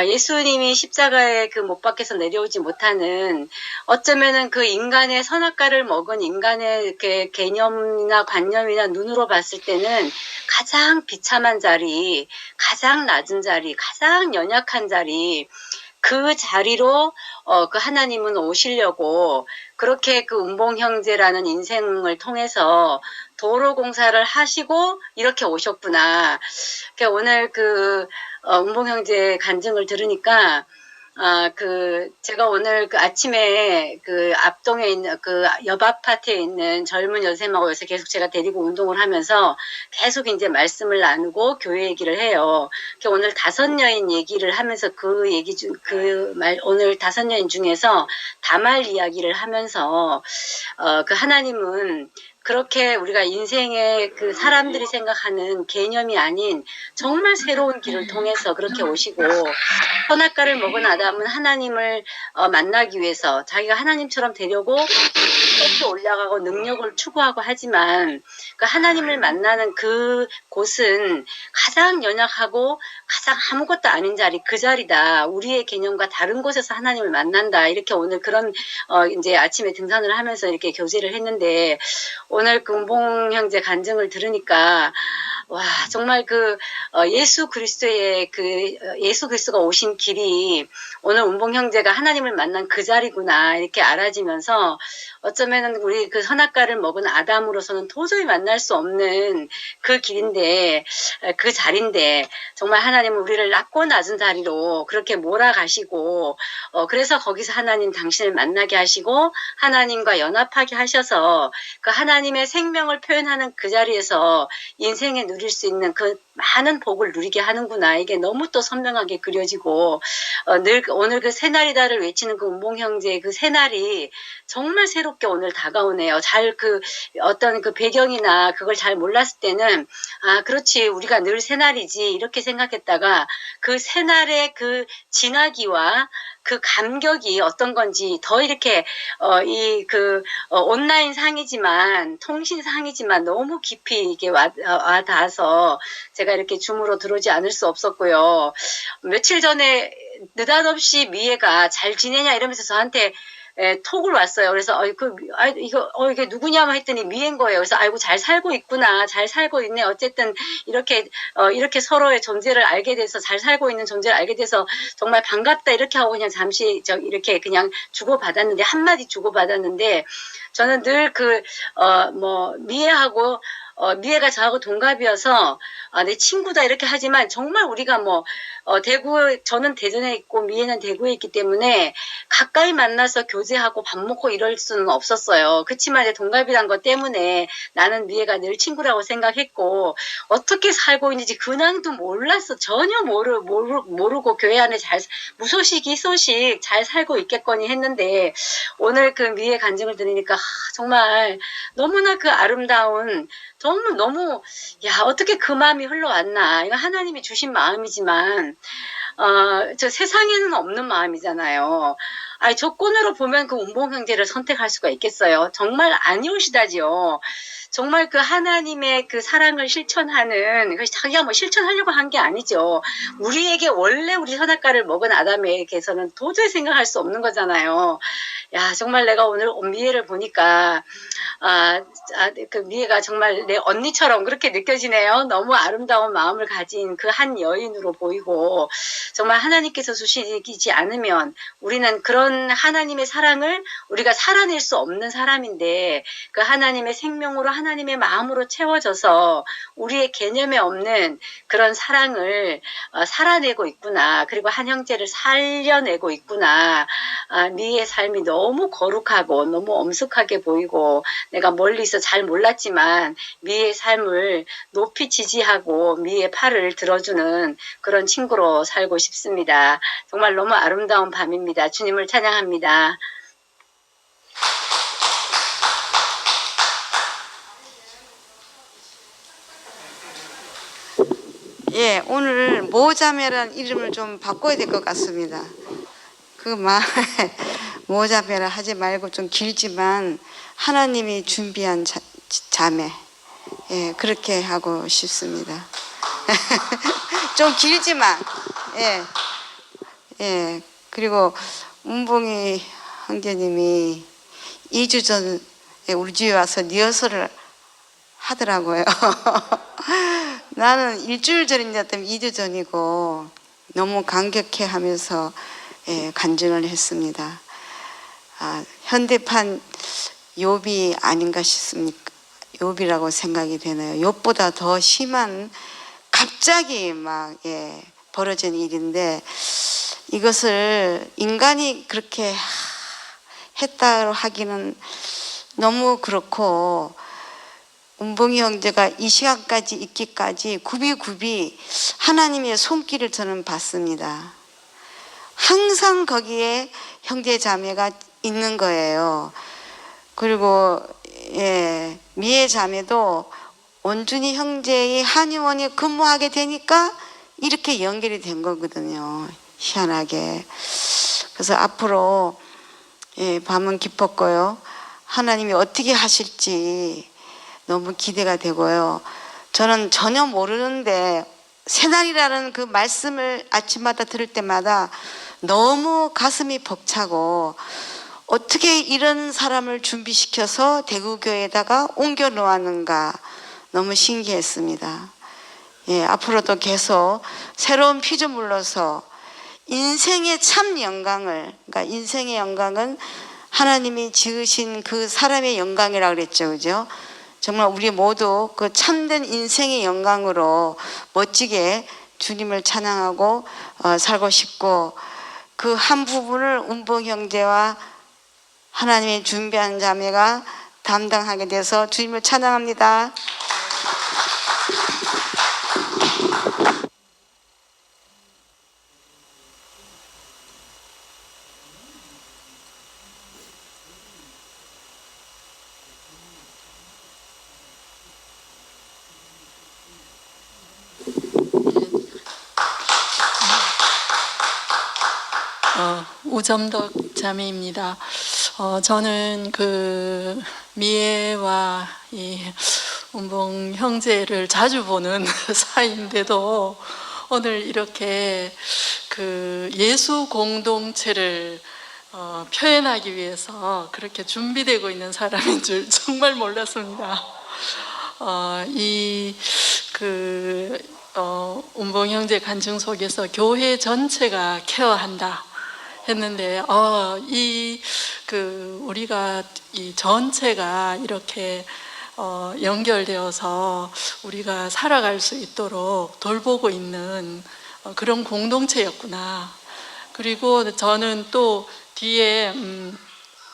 예수님이 십자가에 못 박혀서 내려오지 못하는, 어쩌면은 그 인간의 선악과를 먹은 인간의 개념이나 관념이나 눈으로 봤을 때는 가장 비참한 자리, 가장 낮은 자리, 가장 연약한 자리, 그 자리로 그 하나님은 오시려고 그렇게 그 운봉 형제라는 인생을 통해서 도로 공사를 하시고 이렇게 오셨구나. 오늘 운봉 형제 간증을 들으니까 제가 오늘 아침에 앞동에 있는 옆 아파트에 있는 젊은 여샘하고 요새 계속 제가 데리고 운동을 하면서 계속 이제 말씀을 나누고 교회 얘기를 해요. 오늘 5여인 얘기를 하면서 오늘 5여인 중에서 다말 이야기를 하면서 하나님은 그렇게 우리가 인생의 사람들이 생각하는 개념이 아닌 정말 새로운 길을 통해서 그렇게 오시고, 선악과를 먹은 아담은 하나님을 만나기 위해서 자기가 하나님처럼 되려고 높이 올라가고 능력을 추구하고 하지만 그 하나님을 만나는 그 곳은 가장 연약하고 가장 아무것도 아닌 자리, 그 자리다. 우리의 개념과 다른 곳에서 하나님을 만난다. 이렇게 오늘 그런 이제 아침에 등산을 하면서 이렇게 교제를 했는데, 오늘 운봉 형제 간증을 들으니까 와, 정말 예수 그리스도의 예수 그리스도가 오신 길이 오늘 운봉 형제가 하나님을 만난 그 자리구나 이렇게 알아지면서 어쩌면은 우리 그 선악과를 먹은 아담으로서는 도저히 만날 수 없는 그 길인데 그 자리인데 정말 하나님은 우리를 낮고 낮은 자리로 그렇게 몰아가시고 그래서 거기서 하나님 당신을 만나게 하시고 하나님과 연합하게 하셔서 그 하나님의 생명을 표현하는 그 자리에서 인생에 누릴 수 있는 그 많은 복을 누리게 하는구나. 이게 너무 또 선명하게 그려지고 늘 오늘 그 새날이다를 외치는 그 운봉 형제의 그 새날이 정말 새롭게 오늘 다가오네요. 어떤 그 배경이나 그걸 잘 몰랐을 때는 아 그렇지 우리가 늘 새날이지 이렇게 생각했다가 그 새날의 그 진하기와 그 감격이 어떤 건지 더 이렇게 온라인 상이지만 통신 상이지만 너무 깊이 이게 와 닿아서 제가 이렇게 줌으로 들어오지 않을 수 없었고요. 며칠 전에 느닷없이 미애가 잘 지내냐 이러면서 저한테 톡을 왔어요. 그래서 이게 누구냐고 했더니 미애인 거예요. 그래서 아이고 잘 살고 있구나. 잘 살고 있네. 어쨌든 이렇게 서로의 존재를 알게 돼서 잘 살고 있는 존재를 알게 돼서 정말 반갑다 이렇게 하고 그냥 잠시 이렇게 그냥 주고받았는데 한마디 주고받았는데 저는 늘 미애하고 미애가 저하고 동갑이어서 내 친구다 이렇게 하지만 정말 우리가 저는 대전에 있고 미애는 대구에 있기 때문에 가까이 만나서 교제하고 밥 먹고 이럴 수는 없었어요. 그렇지만 동갑이란 것 때문에 나는 미애가 늘 친구라고 생각했고 어떻게 살고 있는지 근황도 몰랐어. 전혀 모르고 교회 안에 무소식 이소식 잘 살고 있겠거니 했는데 오늘 그 미애 간증을 들으니까 정말 너무나 그 아름다운 정말 너무 어떻게 그 마음이 흘러왔나. 이거 하나님이 주신 마음이지만 저 세상에는 없는 마음이잖아요. 조건으로 보면 그 운봉 형제를 선택할 수가 있겠어요. 정말 아니오시다지요. 정말 그 하나님의 그 사랑을 실천하는 자기가 실천하려고 한 게 아니죠. 우리에게 원래 우리 선악과를 먹은 아담에게서는 도저히 생각할 수 없는 거잖아요. 정말 내가 오늘 미애를 보니까 그 미애가 정말 내 언니처럼 그렇게 느껴지네요. 너무 아름다운 마음을 가진 그 한 여인으로 보이고 정말 하나님께서 주시지 않으면 우리는 그런 하나님의 사랑을 우리가 살아낼 수 없는 사람인데 그 하나님의 생명으로 하나님의 마음으로 채워져서 우리의 개념에 없는 그런 사랑을 살아내고 있구나. 그리고 한 형제를 살려내고 있구나. 미애의 삶이 너무 거룩하고 너무 엄숙하게 보이고 내가 멀리서 잘 몰랐지만 미애의 삶을 높이 지지하고 미애의 팔을 들어주는 그런 친구로 살고 싶습니다. 정말 너무 아름다운 밤입니다. 주님을 찬양합니다. 예, 오늘 모자매라는 이름을 좀 바꿔야 될 것 같습니다. 모자매라 하지 말고 좀 길지만 하나님이 준비한 자매. 예, 그렇게 하고 싶습니다. 좀 길지만, 예. 그리고 운봉이 형제님이 2주 전에 우리 집에 와서 리허설을 하더라고요. 나는 일주일 전인데 2주 전이고 너무 감격해 하면서 간증을 했습니다. 현대판 욥이 아닌가 싶습니까? 욥이라고 생각이 되네요. 욥보다 더 심한 갑자기 벌어진 일인데 이것을 인간이 그렇게 했다고 하기는 너무 그렇고 운봉이 형제가 이 시간까지 있기까지 굽이 하나님의 손길을 저는 봤습니다. 항상 거기에 형제 자매가 있는 거예요. 그리고 미애 자매도 원준이 형제의 한의원에 근무하게 되니까 이렇게 연결이 된 거거든요. 희한하게. 그래서 앞으로 밤은 깊었고요. 하나님이 어떻게 하실지 너무 기대가 되고요. 저는 전혀 모르는데 새날이라는 그 말씀을 아침마다 들을 때마다 너무 가슴이 벅차고 어떻게 이런 사람을 준비시켜서 대구교회에다가 옮겨 놓았는가 너무 신기했습니다. 예, 앞으로도 계속 새로운 피조물로서 인생의 참 영광을, 그러니까 인생의 영광은 하나님이 지으신 그 사람의 영광이라고 그랬죠, 그죠? 정말 우리 모두 그 참된 인생의 영광으로 멋지게 주님을 찬양하고 살고 싶고, 그 한 부분을 운봉 형제와 하나님의 준비한 자매가 담당하게 돼서 주님을 찬양합니다. 우점덕 자매입니다. 저는 그 미애와 이 운봉 형제를 자주 보는 사이인데도 오늘 이렇게 그 예수 공동체를 표현하기 위해서 그렇게 준비되고 있는 사람인 줄 정말 몰랐습니다. 운봉 형제 간증 속에서 교회 전체가 케어한다 했는데, 우리가 이 전체가 이렇게 연결되어서 우리가 살아갈 수 있도록 돌보고 있는 그런 공동체였구나. 그리고 저는 또 뒤에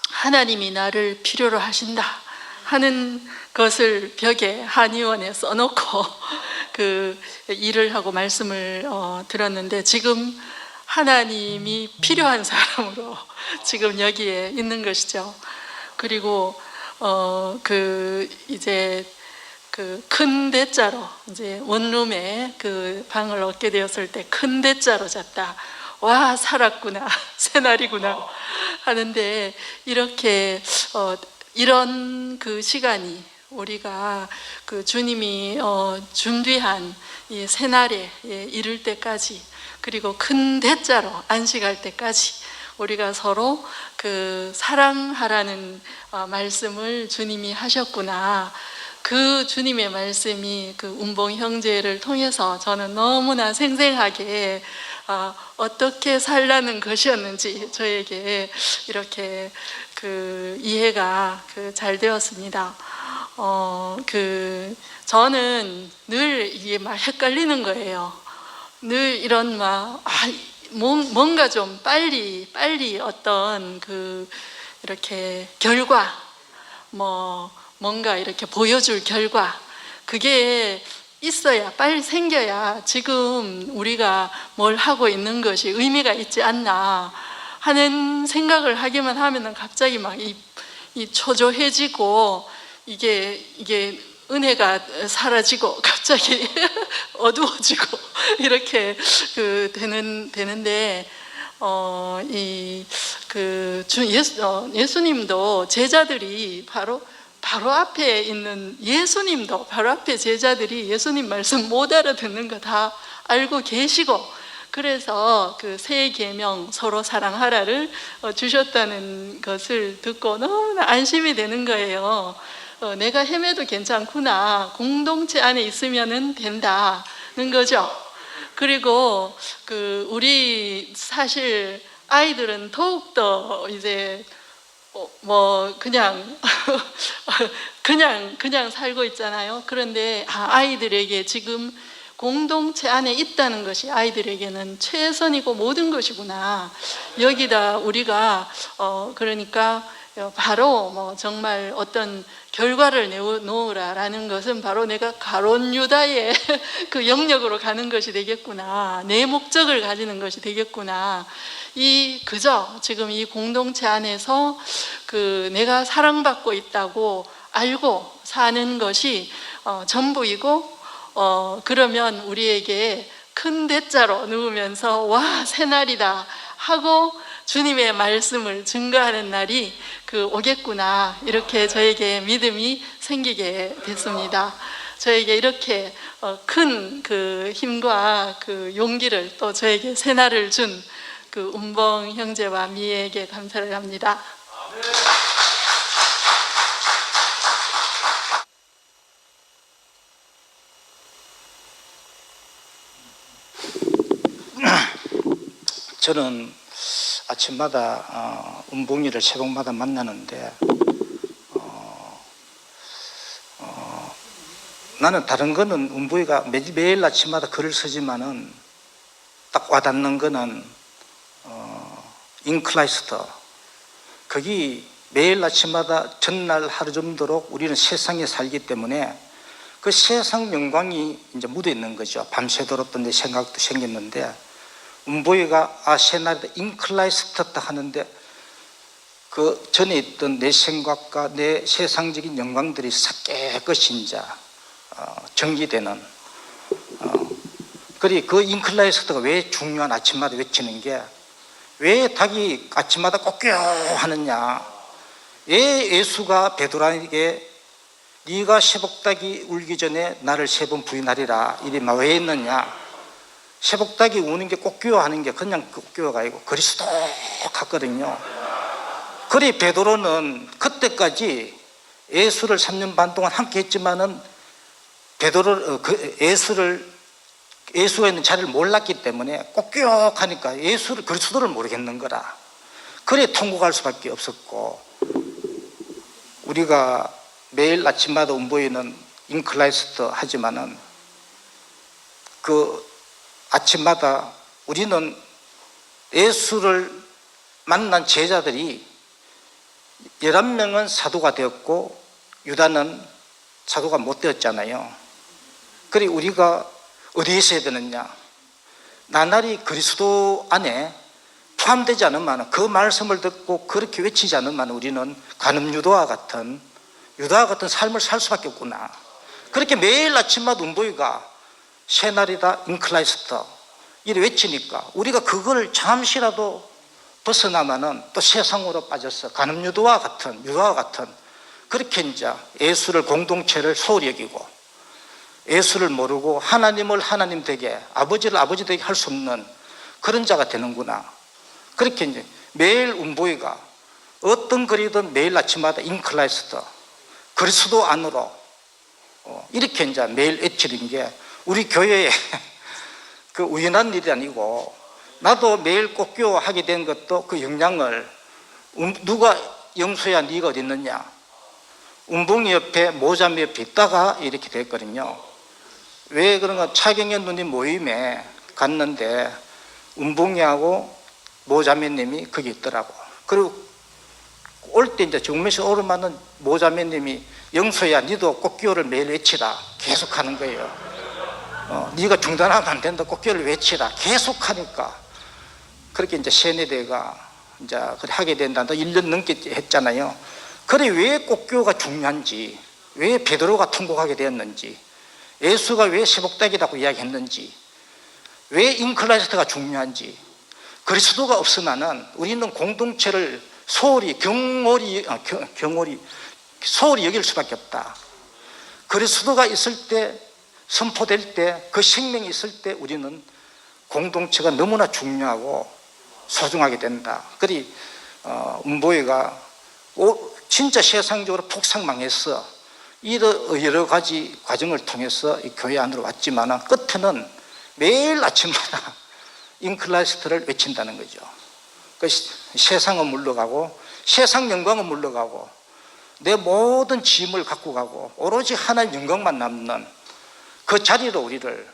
하나님이 나를 필요로 하신다 하는 것을 벽에 한의원에 써놓고 그 일을 하고 말씀을 들었는데, 지금 하나님이 필요한 사람으로 지금 여기에 있는 것이죠. 그리고 이제 그 큰 대자로 이제 원룸에 그 방을 얻게 되었을 때 큰 대자로 잤다. 와, 살았구나, 새날이구나 하는데, 이렇게 이런 그 시간이 우리가 그 주님이 준비한 이 새날에 이를 때까지, 그리고 큰 대자로 안식할 때까지 우리가 서로 그 사랑하라는 말씀을 주님이 하셨구나. 그 주님의 말씀이 그 운봉 형제를 통해서 저는 너무나 생생하게 어떻게 살라는 것이었는지 저에게 이렇게 그 이해가 잘 되었습니다. 저는 늘 이게 막 헷갈리는 거예요. 늘 이런 뭔가 좀 빨리 어떤 이렇게 결과, 뭔가 이렇게 보여줄 결과, 그게 있어야, 빨리 생겨야 지금 우리가 뭘 하고 있는 것이 의미가 있지 않나 하는 생각을 하기만 하면은 갑자기 막 이 초조해지고 이게 은혜가 사라지고 갑자기 어두워지고 이렇게 되는데, 예수님도 제자들이 바로 앞에 있는 예수님도 바로 앞에 제자들이 예수님 말씀 못 알아듣는 거 다 알고 계시고, 그래서 그 새 계명 서로 사랑하라를 주셨다는 것을 듣고 너무나 안심이 되는 거예요. 내가 헤매도 괜찮구나, 공동체 안에 있으면은 된다는 거죠. 그리고 우리 사실 아이들은 더욱더 이제 그냥 살고 있잖아요. 그런데 아이들에게 지금 공동체 안에 있다는 것이 아이들에게는 최선이고 모든 것이구나. 여기다 우리가 그러니까 바로 정말 어떤 결과를 내놓으라라는 것은 바로 내가 가룟 유다의 그 영역으로 가는 것이 되겠구나. 내 목적을 가지는 것이 되겠구나. 그저 지금 이 공동체 안에서 내가 사랑받고 있다고 알고 사는 것이 전부이고, 그러면 우리에게 큰 대자로 누우면서 와, 새날이다 하고 주님의 말씀을 증거하는 날이 오겠구나, 이렇게 저에게 믿음이 생기게 됐습니다. 저에게 이렇게 큰 힘과 용기를 또 저에게 새날을 준 운봉 형제와 미애에게 감사를 합니다. 저는 아침마다 은봉이를 새벽마다 만나는데 나는 다른 거는 은봉이가 매일 아침마다 글을 쓰지만은 딱 와닿는 거는 인클라이스터. 거기 매일 아침마다 전날 하루 정도록 우리는 세상에 살기 때문에 그 세상 영광이 이제 묻어 있는 거죠. 밤새도록 내 생각도 생겼는데 은보이가 새날이다 인클라이스트 딱 하는데 그 전에 있던 내 생각과 내 세상적인 영광들이 싹 깨끗이 이제 정리되는 그리 그 인클라이스트가 왜 중요한 아침마다 외치는 게 왜 닭이 아침마다 꼭 하느냐 왜 예수가 베드로에게 네가 새벽닭이 울기 전에 나를 3번 부인하리라 이리 왜 했느냐 새벽닭이 우는 게 꽃기워하는 게 그냥 꽃기워가 아니고 그리스도 같거든요. 그리 베드로는 그때까지 예수를 3년 반 동안 함께 했지만은 예수가 있는 자리를 몰랐기 때문에 꽃기워하니까 예수를 그리스도를 모르겠는 거라. 그래 통곡할 수밖에 없었고 우리가 매일 아침마다 운보이는 인클라이스트 하지만은 그 아침마다 우리는 예수를 만난 제자들이 11명은 사도가 되었고 유다는 사도가 못 되었잖아요. 그래 우리가 어디에 있어야 되느냐 나날이 그리스도 안에 포함되지 않으면 그 말씀을 듣고 그렇게 외치지 않으면 우리는 간음 유다와 같은 삶을 살 수밖에 없구나. 그렇게 매일 아침마다 운보이가 새날이다 인클라이스터 이래 외치니까 우리가 그걸 잠시라도 벗어나면은 또 세상으로 빠져서 간음 유다와 같은 그렇게 이제 예수를 공동체를 소홀히 여기고 예수를 모르고 하나님을 하나님 되게 아버지를 아버지 되게 할 수 없는 그런 자가 되는구나. 그렇게 이제 매일 운보이가 어떤 글이든 매일 아침마다 인클라이스터 그리스도 안으로 이렇게 이제 매일 외치는 게 우리 교회에 그 우연한 일이 아니고 나도 매일 꽃교 하게 된 것도 그 영향을 누가 영수야 네가 어디 있느냐 운봉이 옆에 모자미 옆에 있다가 이렇게 됐거든요. 왜 그런가 차경현 누님 모임에 갔는데 운봉이하고 모자매님이 거기 있더라고. 그리고 올 때 이제 정면에서 오르면은 모자매님이 영수야 니도 꽃기호를 매일 외치라 계속 하는 거예요. 네가 중단하면 안 된다 꽃기호를 외치라 계속 하니까 그렇게 이제 세뇌대가 이제 하게 된다. 1년 넘게 했잖아요. 그래 왜 꽃기호가 중요한지 왜 베드로가 통곡하게 되었는지 예수가 왜 새벽닭이라고 이야기했는지 왜 인클라이스트가 중요한지 그리스도가 없으면은 우리는 공동체를 소홀히 여길 수밖에 없다. 그리스도가 있을 때 선포될 때 그 생명이 있을 때 우리는 공동체가 너무나 중요하고 소중하게 된다. 그리 운보이가 진짜 세상적으로 폭삭망했어. 여러 가지 과정을 통해서 이 교회 안으로 왔지만 끝에는 매일 아침마다 인클라이스트를 외친다는 거죠. 그 세상은 물러가고 세상 영광은 물러가고 내 모든 짐을 갖고 가고 오로지 하나님 영광만 남는 그 자리로 우리를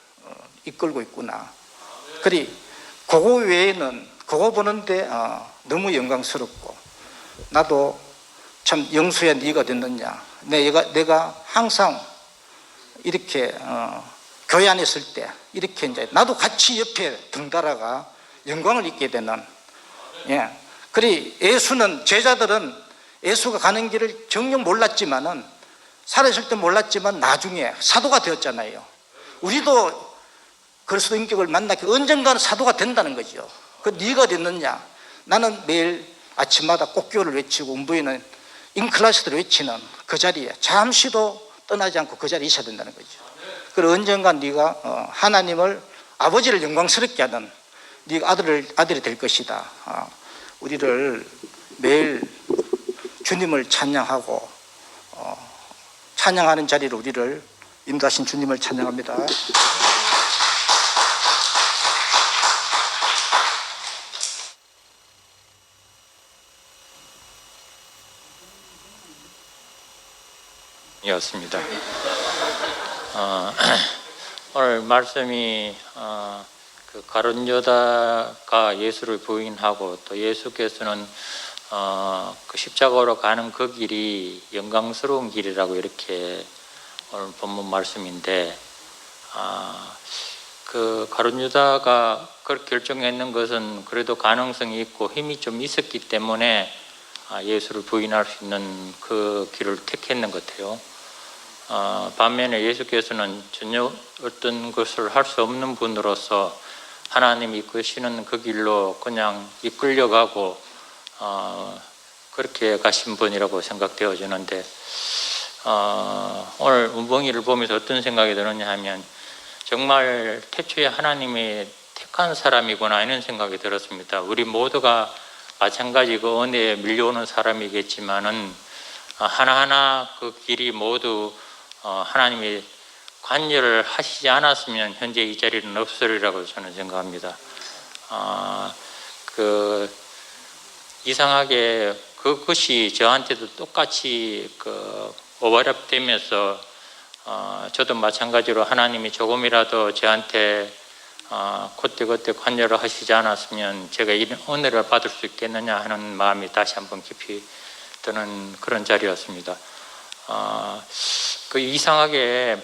이끌고 있구나. 그리 그거 외에는 그거 보는데 너무 영광스럽고 나도 참 영수야 네가 됐느냐 내가 항상 이렇게 교회 안에 있을 때 이렇게 이제 나도 같이 옆에 등달아가 영광을 입게 되는 그리 예수는 제자들은 예수가 가는 길을 정녕 몰랐지만은 살아있을 때 몰랐지만 나중에 사도가 되었잖아요. 우리도 그리스도 인격을 만나기 언젠가는 사도가 된다는 거죠. 그 네가 됐느냐 나는 매일 아침마다 꽃교를 외치고 운부에는 인클라이스트를 외치는 그 자리에 잠시도 떠나지 않고 그 자리에 있어야 된다는 거죠. 그리고 언젠가 네가 하나님을 아버지를 영광스럽게 하는 네가 아들이 될 것이다. 우리를 매일 주님을 찬양하고 찬양하는 자리로 우리를 인도하신 주님을 찬양합니다. 이었습니다. 오늘 말씀이 그 가룟 유다가 예수를 부인하고 또 예수께서는 그 십자가로 가는 그 길이 영광스러운 길이라고 이렇게 오늘 본문 말씀인데, 그 가룟 유다가 그렇게 결정했는 것은 그래도 가능성이 있고 힘이 좀 있었기 때문에 예수를 부인할 수 있는 그 길을 택했는 것 같아요. 반면에 예수께서는 전혀 어떤 것을 할 수 없는 분으로서 하나님이 이끄시는 그 길로 그냥 이끌려가고 그렇게 가신 분이라고 생각되어지는데, 오늘 운봉이를 보면서 어떤 생각이 드느냐 하면 정말 태초에 하나님이 택한 사람이구나 이런 생각이 들었습니다. 우리 모두가 마찬가지 그 은혜에 밀려오는 사람이겠지만은 하나하나 그 길이 모두 하나님이 관여를 하시지 않았으면 현재 이 자리는 없으리라고 저는 생각합니다. 이상하게 그것이 저한테도 똑같이 오버랩되면서 저도 마찬가지로 하나님이 조금이라도 저한테 그때 관여를 하시지 않았으면 제가 이런 은혜를 받을 수 있겠느냐 하는 마음이 다시 한번 깊이 드는 그런 자리였습니다. 이상하게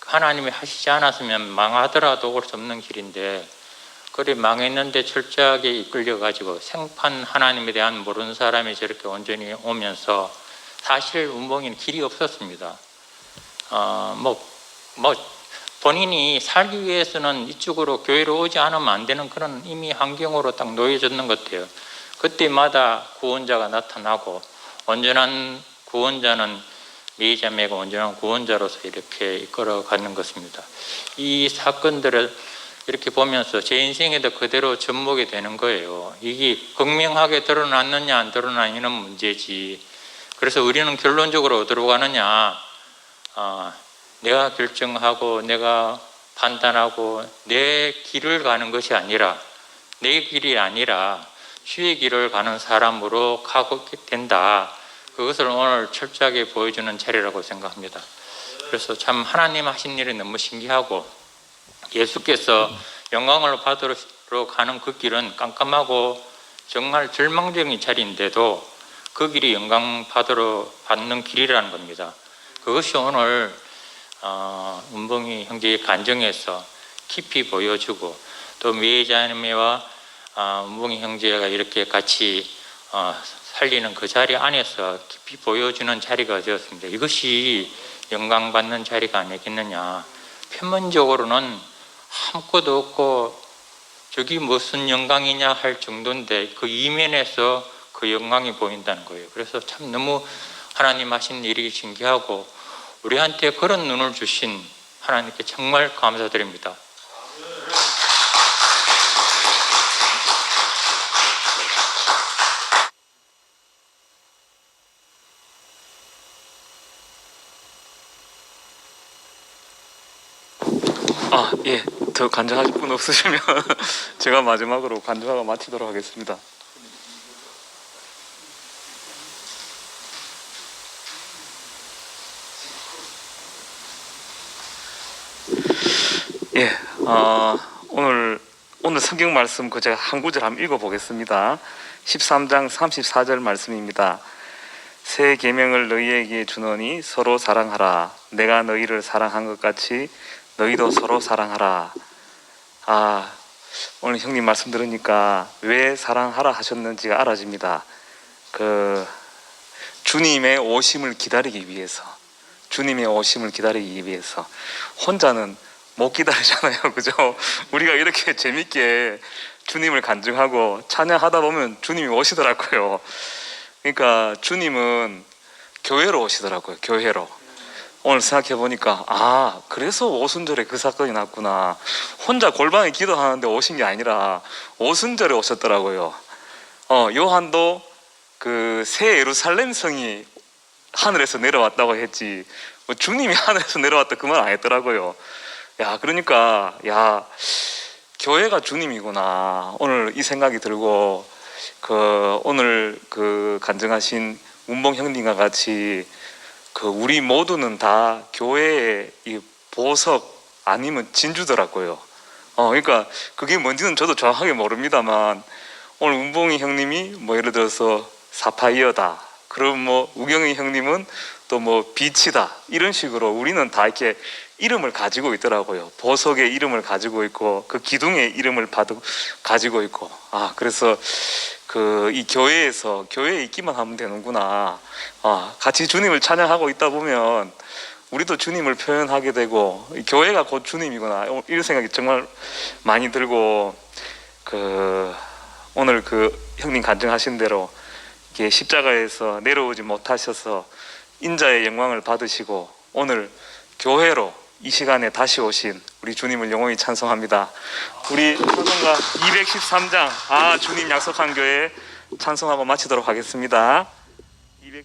하나님이 하시지 않았으면 망하더라도 올 수 없는 길인데, 그리 망했는데 철저하게 이끌려가지고 생판 하나님에 대한 모르는 사람이 저렇게 온전히 오면서 사실 운봉이는 길이 없었습니다. 본인이 살기 위해서는 이쪽으로 교회로 오지 않으면 안 되는 그런 이미 환경으로 딱 놓여졌는 것 같아요. 그때마다 구원자가 나타나고 온전한 구원자는 미자매가 온전한 구원자로서 이렇게 이끌어가는 것입니다. 이 사건들을 이렇게 보면서 제 인생에도 그대로 접목이 되는 거예요. 이게 극명하게 드러났느냐 안 드러나느냐는 문제지. 그래서 우리는 결론적으로 어디로 가느냐, 내가 결정하고 내가 판단하고 내 길을 가는 것이 아니라, 내 길이 아니라 주의 길을 가는 사람으로 가고 된다. 그것을 오늘 철저하게 보여주는 자리라고 생각합니다. 그래서 참 하나님 하신 일이 너무 신기하고, 예수께서 영광을 받으러 가는 그 길은 깜깜하고 정말 절망적인 자리인데도 그 길이 영광 받는 길이라는 겁니다. 그것이 오늘 운봉이 형제의 간증에서 깊이 보여주고, 또 미애자매와 운봉이 형제가 이렇게 같이 살리는 그 자리 안에서 깊이 보여주는 자리가 되었습니다. 이것이 영광 받는 자리가 아니겠느냐. 표면적으로는 아무것도 없고 저기 무슨 영광이냐 할 정도인데 그 이면에서 그 영광이 보인다는 거예요. 그래서 참 너무 하나님 하신 일이 신기하고, 우리한테 그런 눈을 주신 하나님께 정말 감사드립니다. 예, 더 간증하실 분 없으시면 제가 마지막으로 간증하고 마치도록 하겠습니다. 예, 오늘 성경 말씀 제가 한 구절 한번 읽어보겠습니다. 13장 34절 말씀입니다. 새 계명을 너희에게 주노니 서로 사랑하라. 내가 너희를 사랑한 것 같이 너희도 서로 사랑하라. 오늘 형님 말씀 들으니까 왜 사랑하라 하셨는지가 알아집니다. 주님의 오심을 기다리기 위해서, 주님의 오심을 기다리기 위해서. 혼자는 못 기다리잖아요, 그죠? 우리가 이렇게 재밌게 주님을 간증하고 찬양하다 보면 주님이 오시더라고요. 그러니까 주님은 교회로 오시더라고요, 교회로. 오늘 생각해 보니까 그래서 오순절에 그 사건이 났구나. 혼자 골방에 기도하는데 오신 게 아니라 오순절에 오셨더라고요. 요한도 그 새 예루살렘 성이 하늘에서 내려왔다고 했지 주님이 하늘에서 내려왔다 그 말 안 했더라고요. 그러니까 교회가 주님이구나. 오늘 이 생각이 들고, 오늘 간증하신 운봉 형님과 같이 그 우리 모두는 다 교회의 이 보석 아니면 진주더라고요. 그러니까 그게 뭔지는 저도 정확하게 모릅니다만 오늘 운봉이 형님이 뭐 예를 들어서 사파이어다. 그럼 뭐 우경이 형님은 또 뭐 빛이다. 이런 식으로 우리는 다 이렇게 이름을 가지고 있더라고요. 보석의 이름을 가지고 있고 그 기둥의 이름을 가지고 있고. 그래서 그 이 교회에 있기만 하면 되는구나. 같이 주님을 찬양하고 있다 보면 우리도 주님을 표현하게 되고 교회가 곧 주님이구나. 이런 생각이 정말 많이 들고 오늘 형님 간증하신 대로 이게 십자가에서 내려오지 못하셔서 인자의 영광을 받으시고 오늘 교회로 이 시간에 다시 오신 우리 주님을 영원히 찬송합니다. 우리 찬송가 213장 주님 약속한 교회 찬송하고 마치도록 하겠습니다. 213